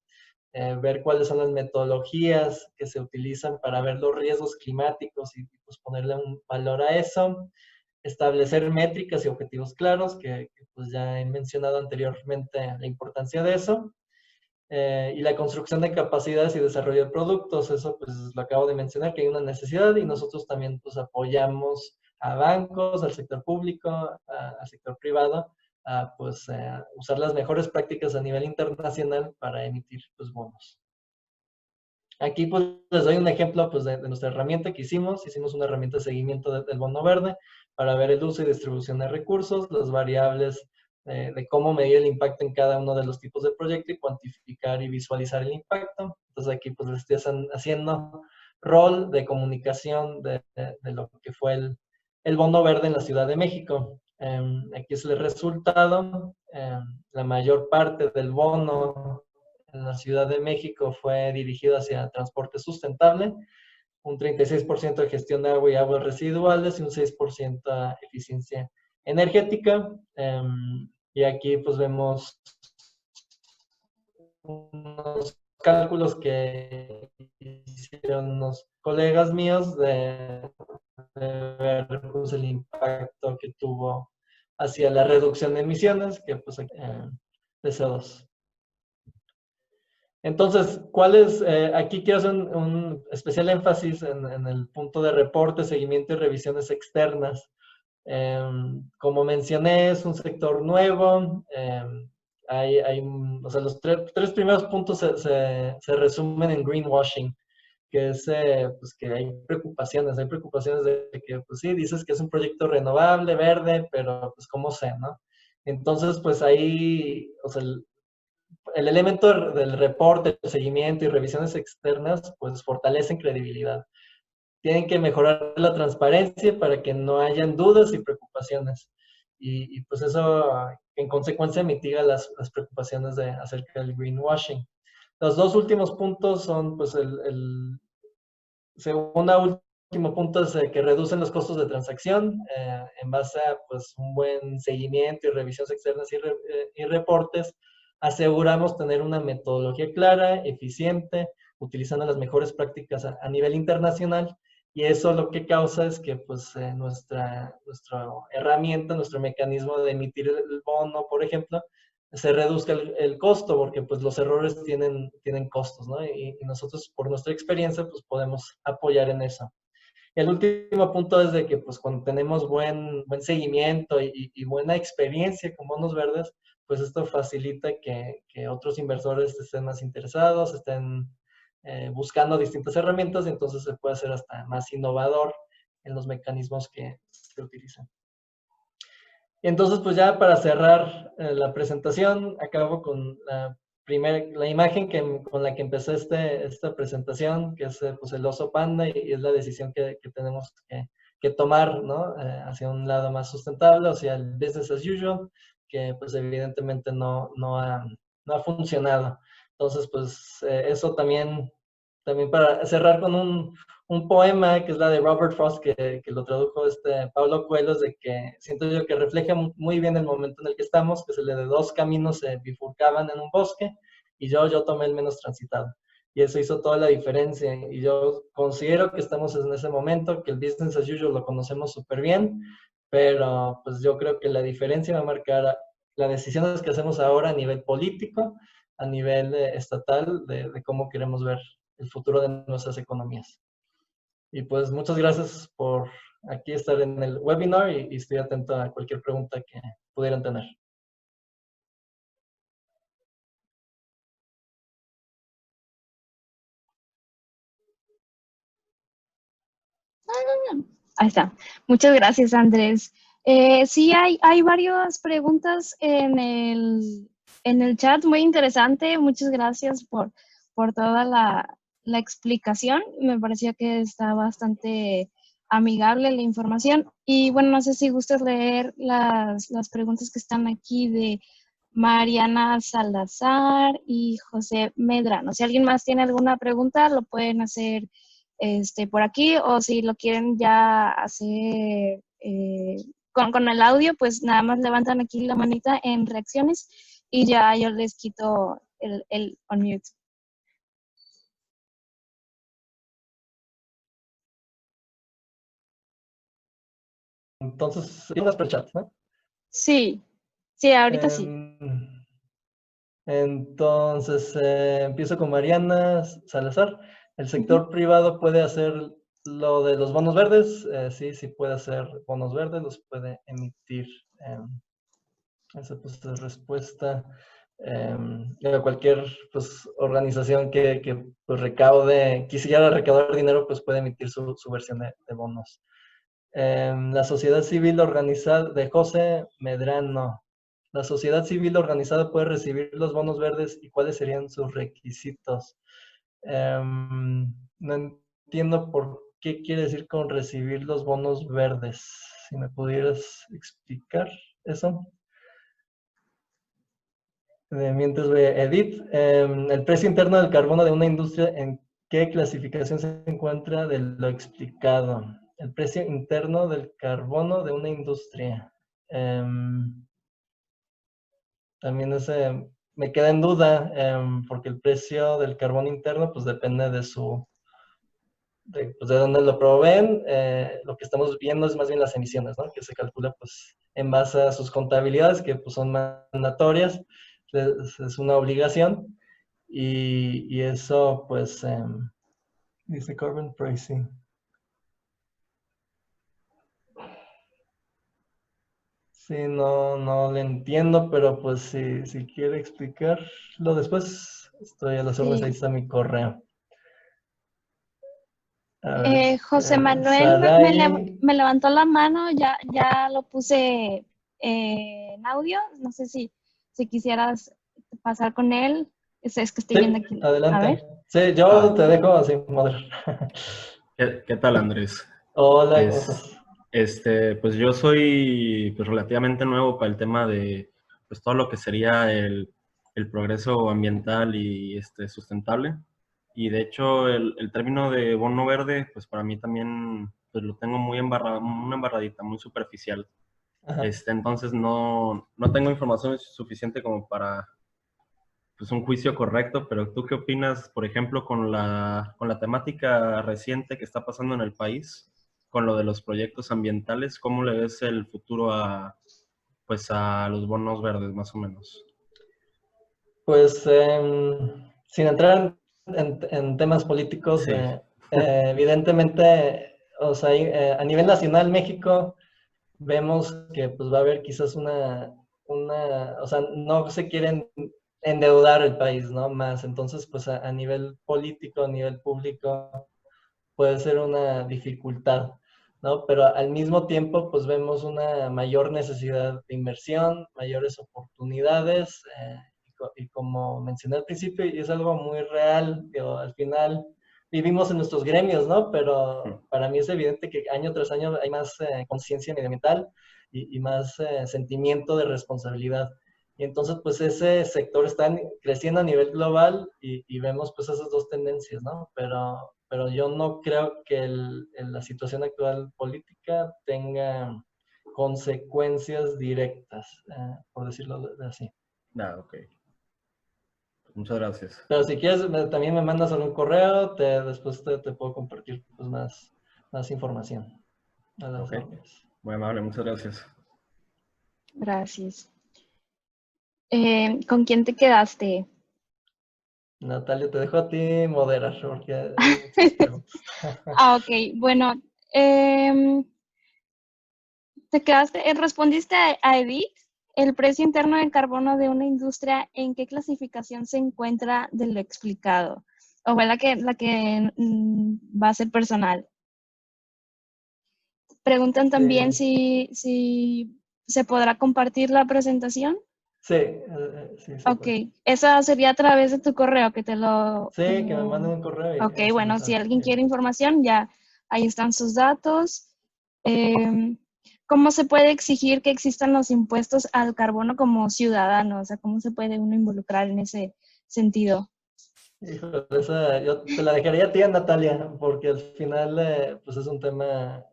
ver cuáles son las metodologías que se utilizan para ver los riesgos climáticos y pues, ponerle un valor a eso, establecer métricas y objetivos claros, que pues ya he mencionado anteriormente la importancia de eso, y la construcción de capacidades y desarrollo de productos. Eso pues lo acabo de mencionar, que hay una necesidad y nosotros también pues apoyamos a bancos, al sector público, al sector privado, a pues usar las mejores prácticas a nivel internacional para emitir pues bonos. Aquí pues les doy un ejemplo pues de nuestra herramienta que hicimos. Hicimos una herramienta de seguimiento del bono verde para ver el uso y distribución de recursos, las variables de cómo medir el impacto en cada uno de los tipos de proyecto y cuantificar y visualizar el impacto. Entonces aquí pues les estoy haciendo rol de comunicación de lo que fue el bono verde en la Ciudad de México. Aquí es el resultado. La mayor parte del bono en la Ciudad de México fue dirigido hacia transporte sustentable, un 36% de gestión de agua y aguas residuales y un 6% a eficiencia energética. Y aquí pues vemos unos cálculos que hicieron unos colegas míos de ver pues, el impacto que tuvo hacia la reducción de emisiones, que pues de CO2. Entonces, aquí quiero hacer un especial énfasis en el punto de reporte, seguimiento y revisiones externas. Como mencioné, es un sector nuevo. O sea, los tres primeros puntos se resumen en greenwashing, que es pues que hay preocupaciones de que, pues sí, dices que es un proyecto renovable, verde, pero pues cómo sé, ¿no? Entonces, pues ahí, o sea, el elemento del reporte, el seguimiento y revisiones externas, pues fortalecen credibilidad. Tienen que mejorar la transparencia para que no hayan dudas y preocupaciones. Y pues eso, en consecuencia, mitiga las preocupaciones acerca del greenwashing. Los dos últimos puntos son, pues, el último punto es que reducen los costos de transacción en base a, pues, un buen seguimiento y revisiones externas y reportes. Aseguramos tener una metodología clara, eficiente, utilizando las mejores prácticas a nivel internacional, y eso lo que causa es que pues, nuestra herramienta, nuestro mecanismo de emitir el bono, por ejemplo, se reduzca el costo, porque pues los errores tienen costos, ¿no? Y nosotros, por nuestra experiencia, pues podemos apoyar en eso. El último punto es de que pues cuando tenemos buen seguimiento y buena experiencia con bonos verdes, pues esto facilita que otros inversores estén más interesados, estén buscando distintas herramientas, y entonces se puede hacer hasta más innovador en los mecanismos que se utilizan. Y entonces, pues ya para cerrar la presentación, acabo con la imagen con la que empecé esta presentación, que es pues el oso panda, y es la decisión que tenemos que tomar, ¿no? Hacia un lado más sustentable, hacia el business as usual, que pues evidentemente no ha funcionado. Entonces, pues eso también para cerrar con un poema que es la de Robert Frost, que lo tradujo Paulo Coelho, de que siento yo que refleja muy bien el momento en el que estamos, que es el de dos caminos se bifurcaban en un bosque y yo tomé el menos transitado. Y eso hizo toda la diferencia. Y yo considero que estamos en ese momento, que el business as usual lo conocemos súper bien, pero pues yo creo que la diferencia va a marcar las decisiones que hacemos ahora a nivel político, a nivel estatal, de cómo queremos ver el futuro de nuestras economías. Y pues muchas gracias por aquí estar en el webinar y estoy atento a cualquier pregunta que pudieran tener. Ahí está. Muchas gracias, Andrés. Sí, hay varias preguntas en el chat, muy interesante. Muchas gracias por toda la explicación. Me pareció que está bastante amigable la información. Y bueno, no sé si gustas leer las preguntas que están aquí de Mariana Salazar y José Medrano. Si alguien más tiene alguna pregunta, lo pueden hacer por aquí, o si lo quieren ya hacer con el audio, pues nada más levantan aquí la manita en reacciones y ya yo les quito el unmute. Entonces, ¿tienes por chat, no? Sí, sí, ahorita sí. Entonces, empiezo con Mariana Salazar. ¿El sector privado puede hacer lo de los bonos verdes? Sí, sí puede hacer bonos verdes, los puede emitir. Esa pues, es respuesta. Cualquier pues, organización que pues, quisiera recaudar dinero, pues puede emitir su versión de bonos. La sociedad civil organizada de José Medrano. La sociedad civil organizada puede recibir los bonos verdes y cuáles serían sus requisitos. No entiendo por qué quiere decir con recibir los bonos verdes. Si me pudieras explicar eso. Mientras Edith, el precio interno del carbono de una industria, ¿en qué clasificación se encuentra de lo explicado? El precio interno del carbono de una industria. También me queda en duda, porque el precio del carbono interno pues depende pues, de dónde lo proveen. Lo que estamos viendo es más bien las emisiones, ¿no? Que se calcula pues en base a sus contabilidades, que pues son mandatorias, es una obligación, y eso pues dice carbon pricing. Sí, no le entiendo, pero pues si quiere explicarlo después, estoy a las órdenes, ahí Sí. está mi correo. A ver, José Manuel Sarai. me levantó la mano, ya lo puse en audio. No sé si quisieras pasar con él. Es que estoy viendo Sí, aquí. A ver. adelante. Sí, yo Ah, te dejo así, moderar. ¿qué tal, Andrés? Hola, ¿cómo Es, estás? pues yo soy pues, relativamente nuevo para el tema de pues, todo lo que sería el progreso ambiental y sustentable. Y de hecho, el término de bono verde, pues para mí también pues, lo tengo muy una embarradita, muy superficial. Ajá. Entonces no tengo información suficiente como para pues, un juicio correcto, pero ¿tú qué opinas, por ejemplo, con la temática reciente que está pasando en el país, con lo de los proyectos ambientales? ¿Cómo le ves el futuro pues, a los bonos verdes, más o menos? Pues sin entrar en temas políticos, Sí, evidentemente, o sea, a nivel nacional, México, vemos que pues va a haber quizás o sea, no se quieren endeudar el país, ¿no? Más. Entonces, pues a nivel político, a nivel público, puede ser una dificultad, ¿no? Pero al mismo tiempo, pues vemos una mayor necesidad de inversión, mayores oportunidades, y como mencioné al principio, y es algo muy real, digo, al final vivimos en nuestros gremios, ¿no? Pero para mí es evidente que año tras año hay más conciencia medioambiental y más sentimiento de responsabilidad. Y entonces, pues ese sector está creciendo a nivel global y vemos pues esas dos tendencias, ¿no? Pero yo no creo que la situación actual política tenga consecuencias directas, por decirlo así. ok. Muchas gracias. Pero si quieres, también me mandas algún correo, después te puedo compartir pues, más información a las Ok, órdenes. muy amable, muchas gracias. Gracias. ¿Con quién te quedaste? Natalia, te dejo a ti moderar porque hay muchas preguntas. Ok, bueno, em, te quedaste, respondiste a Edith, el precio interno de carbono de una industria, ¿en qué clasificación se encuentra de lo explicado? O fue la que va a ser personal. Preguntan también si se podrá compartir la presentación. Sí, sí se Ok, puede. esa sería a través de tu correo que Sí, te que me lo... manden un correo y Ok, se bueno, les si hace alguien quiere llegar. información, ya ahí están sus datos. Em, ¿Cómo se puede exigir que existan los impuestos al carbono como ciudadano? O sea, ¿cómo se puede uno involucrar en ese sentido? Híjole, yo te la dejaría a ti, Natalia, porque al final pues es un tema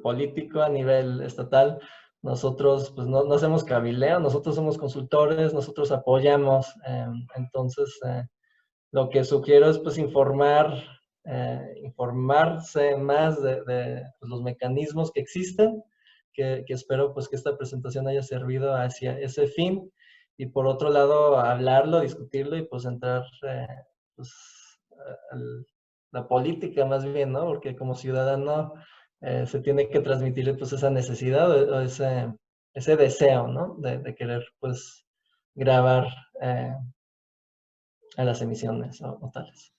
político a nivel estatal. Nosotros pues no hacemos cabileo, nosotros somos consultores, nosotros apoyamos. Entonces, lo que sugiero es pues informarse más de, pues, los mecanismos que existen, que espero pues que esta presentación haya servido hacia ese fin. Y por otro lado, hablarlo, discutirlo y pues entrar pues, a la política más bien, ¿no? Porque como ciudadano se tiene que transmitir pues esa necesidad o ese deseo, ¿no? De querer pues grabar a las emisiones o tales.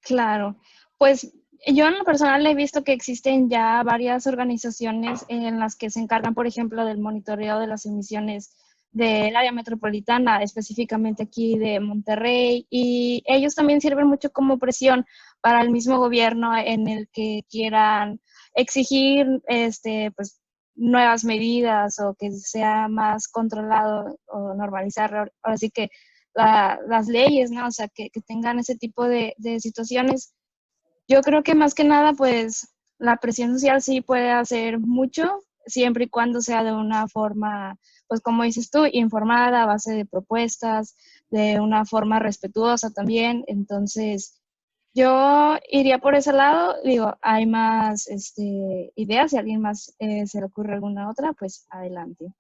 Claro, pues yo en lo personal he visto que existen ya varias organizaciones en las que se encargan, por ejemplo, del monitoreo de las emisiones del área metropolitana, específicamente aquí de Monterrey, y ellos también sirven mucho como presión para el mismo gobierno en el que quieran exigir pues nuevas medidas o que sea más controlado o normalizar. Ahora sí que las leyes, ¿no? O sea, que tengan ese tipo de situaciones. Yo creo que más que nada, pues la presión social sí puede hacer mucho, siempre y cuando sea de una forma, pues como dices tú, informada, a base de propuestas, de una forma respetuosa también. Entonces, yo iría por ese lado. Digo, hay más ideas, si a alguien más se le ocurre alguna otra, pues adelante.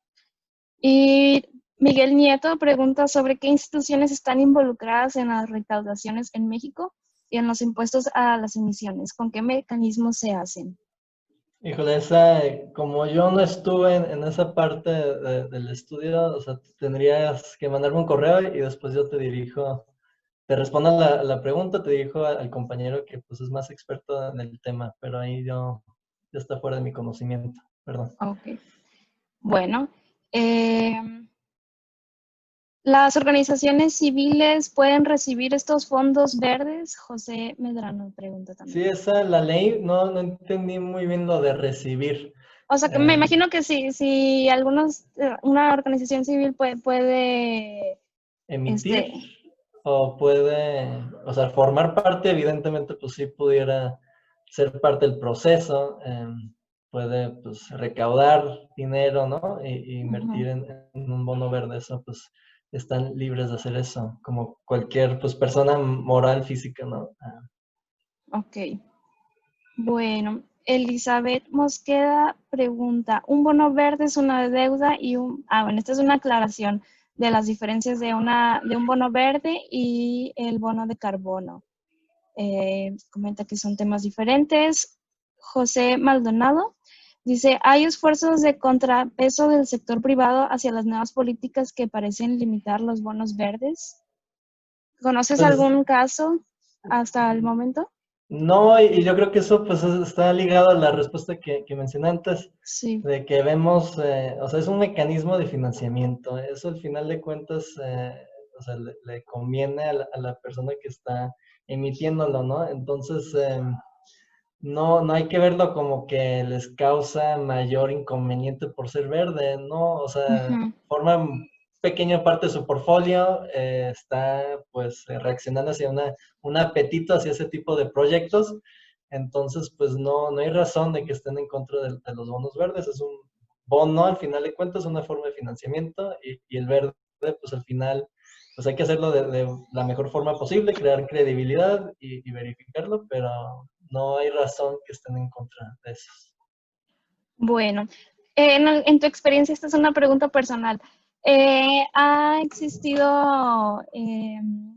Y Miguel Nieto pregunta sobre qué instituciones están involucradas en las recaudaciones en México y en los impuestos a las emisiones. ¿Con qué mecanismos se hacen? Híjole, como yo no estuve en esa parte del estudio, o sea, tendrías que mandarme un correo y después yo te dirijo, te respondo a la pregunta, te dirijo al compañero que pues es más experto en el tema, pero ahí ya está fuera de mi conocimiento, perdón. Ok. Bueno, eh, ¿las organizaciones civiles pueden recibir estos fondos verdes? José Medrano pregunta Sí, también. la ley, no entendí muy bien lo de recibir. O sea, que me Eh, imagino que si una organización civil puede emitir este, o puede, o sea, formar parte, evidentemente, pues sí pudiera ser parte del proceso, puede pues recaudar dinero, ¿no? Y ujú. invertir en un bono verde, eso pues están libres de hacer eso, como cualquier pues persona moral, física, ¿no? Ok. Bueno, Elizabeth Mosqueda pregunta, ¿un bono verde es una deuda y un... Ah, bueno, esta es una aclaración de las diferencias de un bono verde y el bono de carbono. Comenta que son temas diferentes. José Maldonado dice, ¿hay esfuerzos de contrapeso del sector privado hacia las nuevas políticas que parecen limitar los bonos verdes? ¿Conoces Pues algún caso hasta el momento? no, y yo creo que eso pues está ligado a la respuesta que mencioné antes, Sí. de que vemos, o sea, es un mecanismo de financiamiento. Eso al final de cuentas, o sea, le conviene a la persona que está emitiéndolo, ¿no? Entonces, no hay que verlo como que les causa mayor inconveniente por ser verde, ¿no? O sea, Ujú. forman pequeña parte de su portfolio, está pues reaccionando hacia un apetito hacia ese tipo de proyectos. Entonces, pues no hay razón de que estén en contra de los bonos verdes. Es un bono, al final de cuentas, una forma de financiamiento y el verde, pues al final, pues hay que hacerlo de la mejor forma posible, crear credibilidad y verificarlo, pero no hay razón que estén en contra de eso. Bueno, en tu experiencia, esta es una pregunta personal. Ha existido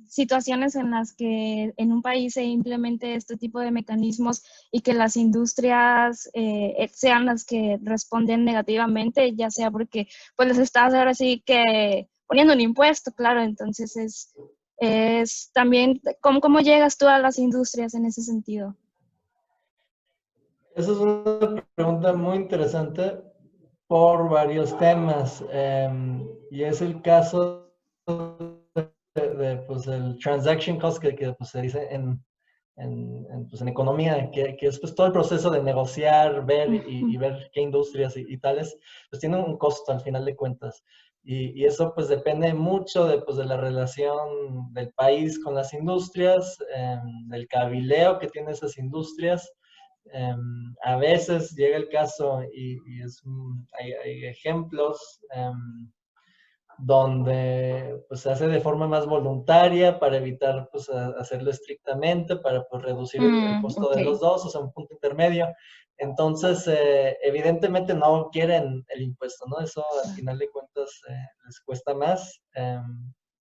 situaciones en las que en un país se implemente este tipo de mecanismos y que las industrias sean las que responden negativamente, ya sea porque pues les estás ahora sí que poniendo un impuesto, claro, entonces es también, ¿cómo llegas tú a las industrias en ese sentido? Esa es una pregunta muy interesante por varios temas. Y es el caso pues, el transaction cost que pues, se dice pues, en economía, que es pues, todo el proceso de negociar, ver y ver qué industrias y tales, pues tiene un costo al final de cuentas. Y eso pues depende mucho de, pues, de la relación del país con las industrias, del cabileo que tienen esas industrias. A veces llega el caso hay ejemplos donde pues, se hace de forma más voluntaria para evitar pues, hacerlo estrictamente, para pues, reducir el costo de los Ok. dos, o sea, un punto intermedio. Entonces, evidentemente no quieren el impuesto, ¿no? Eso al final de cuentas les cuesta más,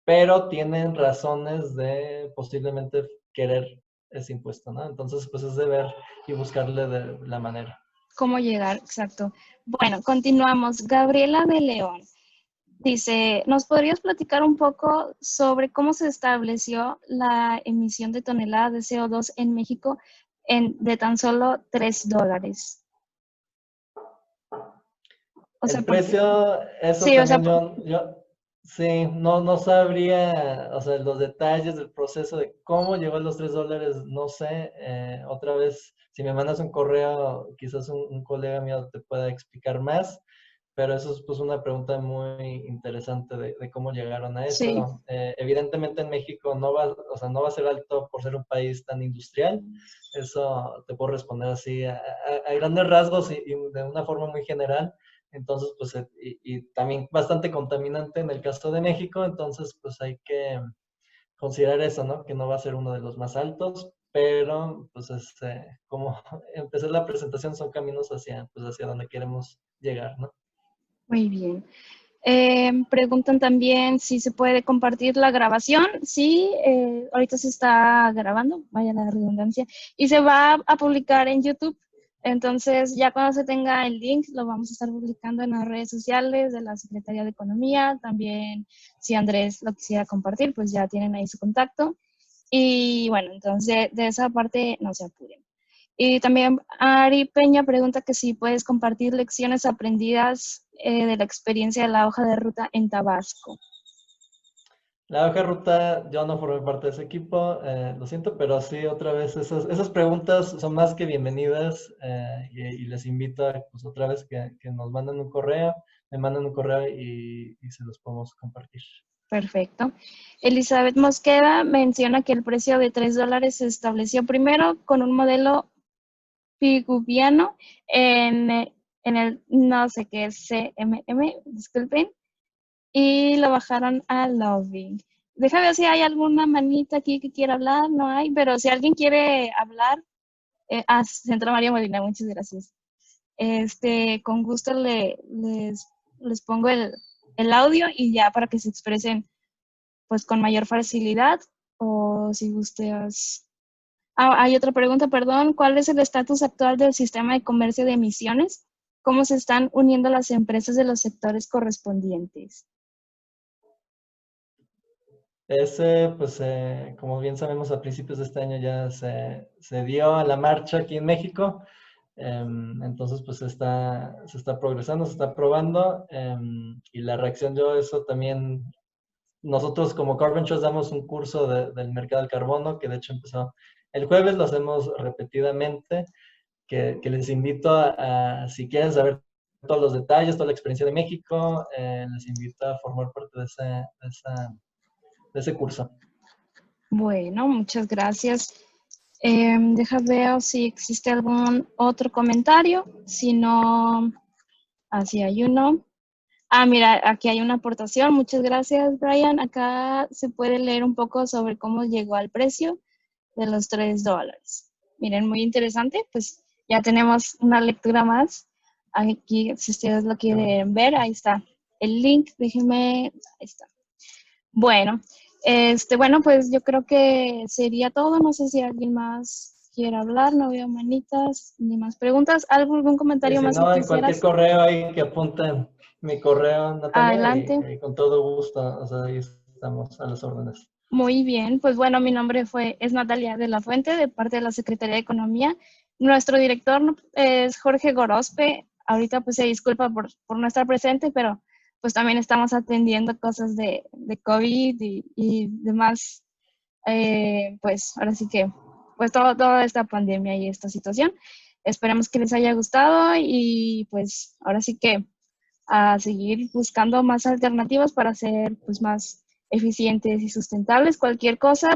pero tienen razones de posiblemente querer ese impuesto, ¿no? Entonces, pues es de ver y buscarle de la manera. ¿Cómo llegar? Exacto. Bueno, continuamos. Gabriela de León dice, ¿nos podrías platicar un poco sobre cómo se estableció la emisión de toneladas de CO2 en México de tan solo $3? O sea, El porque, precio, eso sí, o sea, también sí, no sabría, o sea, los detalles del proceso de cómo llegó a los $3, no sé. Otra vez, si me mandas un correo, quizás un colega mío te pueda explicar más, pero eso es pues una pregunta muy interesante de cómo llegaron a sí, eso. Evidentemente en México o sea, no va a ser alto por ser un país tan industrial. Eso te puedo responder así a grandes rasgos y de una forma muy general. Entonces, pues, y también bastante contaminante en el caso de México, entonces, pues hay que considerar eso, ¿no? Que no va a ser uno de los más altos, pero, pues, como empecé la presentación, son caminos pues, hacia donde queremos llegar, ¿no? muy bien. Preguntan también si se puede compartir la grabación. Sí, ahorita se está grabando, vaya la redundancia, y se va a publicar en YouTube. Entonces, ya cuando se tenga el link, lo vamos a estar publicando en las redes sociales de la Secretaría de Economía. También, si Andrés lo quisiera compartir, pues ya tienen ahí su contacto. Y bueno, entonces de esa parte no se apuren. Y también Ari Peña pregunta que si puedes compartir lecciones aprendidas de la experiencia de la hoja de ruta en Tabasco. La hoja de ruta, yo no formé parte de ese equipo, lo siento, pero sí, otra vez, esas preguntas son más que bienvenidas, y les invito a, pues, otra vez que nos manden un correo, me mandan un correo y se los podemos compartir. Perfecto. Elizabeth Mosqueda menciona que el precio de $3 se estableció primero con un modelo piguviano en el no sé qué es CMM, disculpen, y lo bajaron a Loving. Déjame ver si hay alguna manita aquí que quiera hablar, no hay, pero si alguien quiere hablar, Centro María Molina, muchas gracias. Con gusto les pongo el audio y ya para que se expresen pues con mayor facilidad o si gustas. Hay otra pregunta, perdón. ¿Cuál es el estatus actual del sistema de comercio de emisiones? ¿Cómo se están uniendo las empresas de los sectores correspondientes? Ese, pues, como bien sabemos, a principios de este año ya se dio a la marcha aquí en México. Entonces, pues, se está progresando, se está probando. Y la reacción yo, eso también, nosotros como Carbon Trust damos un curso del mercado del carbono, que de hecho empezó el jueves, lo hacemos repetidamente, que les invito si quieren saber todos los detalles, toda la experiencia de México, les invito a formar parte de ese curso. Bueno, muchas gracias. Deja ver si existe algún otro comentario. Si no, así hay uno. Mira, aquí hay una aportación. Muchas gracias, Brian. Acá se puede leer un poco sobre cómo llegó al precio de los $3. Miren, muy interesante. Pues ya tenemos una lectura más. Aquí, si ustedes lo Qué bueno. quieren ver, ahí está el link. Déjenme, ahí está. Bueno, bueno, pues yo creo que sería todo. No sé si alguien más quiere hablar, no veo manitas ni más preguntas. ¿Algún Y comentario si más que no, en cualquier quisieras? correo ahí que apunten mi correo, Natalia, Adelante. y con todo gusto, o sea, ahí estamos a las órdenes. Muy bien, pues bueno, mi nombre es Natalia de la Fuente, de parte de la Secretaría de Economía. Nuestro director es Jorge Gorospe. Ahorita pues se disculpa por no estar presente, pero pues también estamos atendiendo cosas de COVID y demás. Pues ahora sí que, pues toda esta pandemia y esta situación. Esperamos que les haya gustado y pues ahora sí que a seguir buscando más alternativas para ser pues más eficientes y sustentables. Cualquier cosa,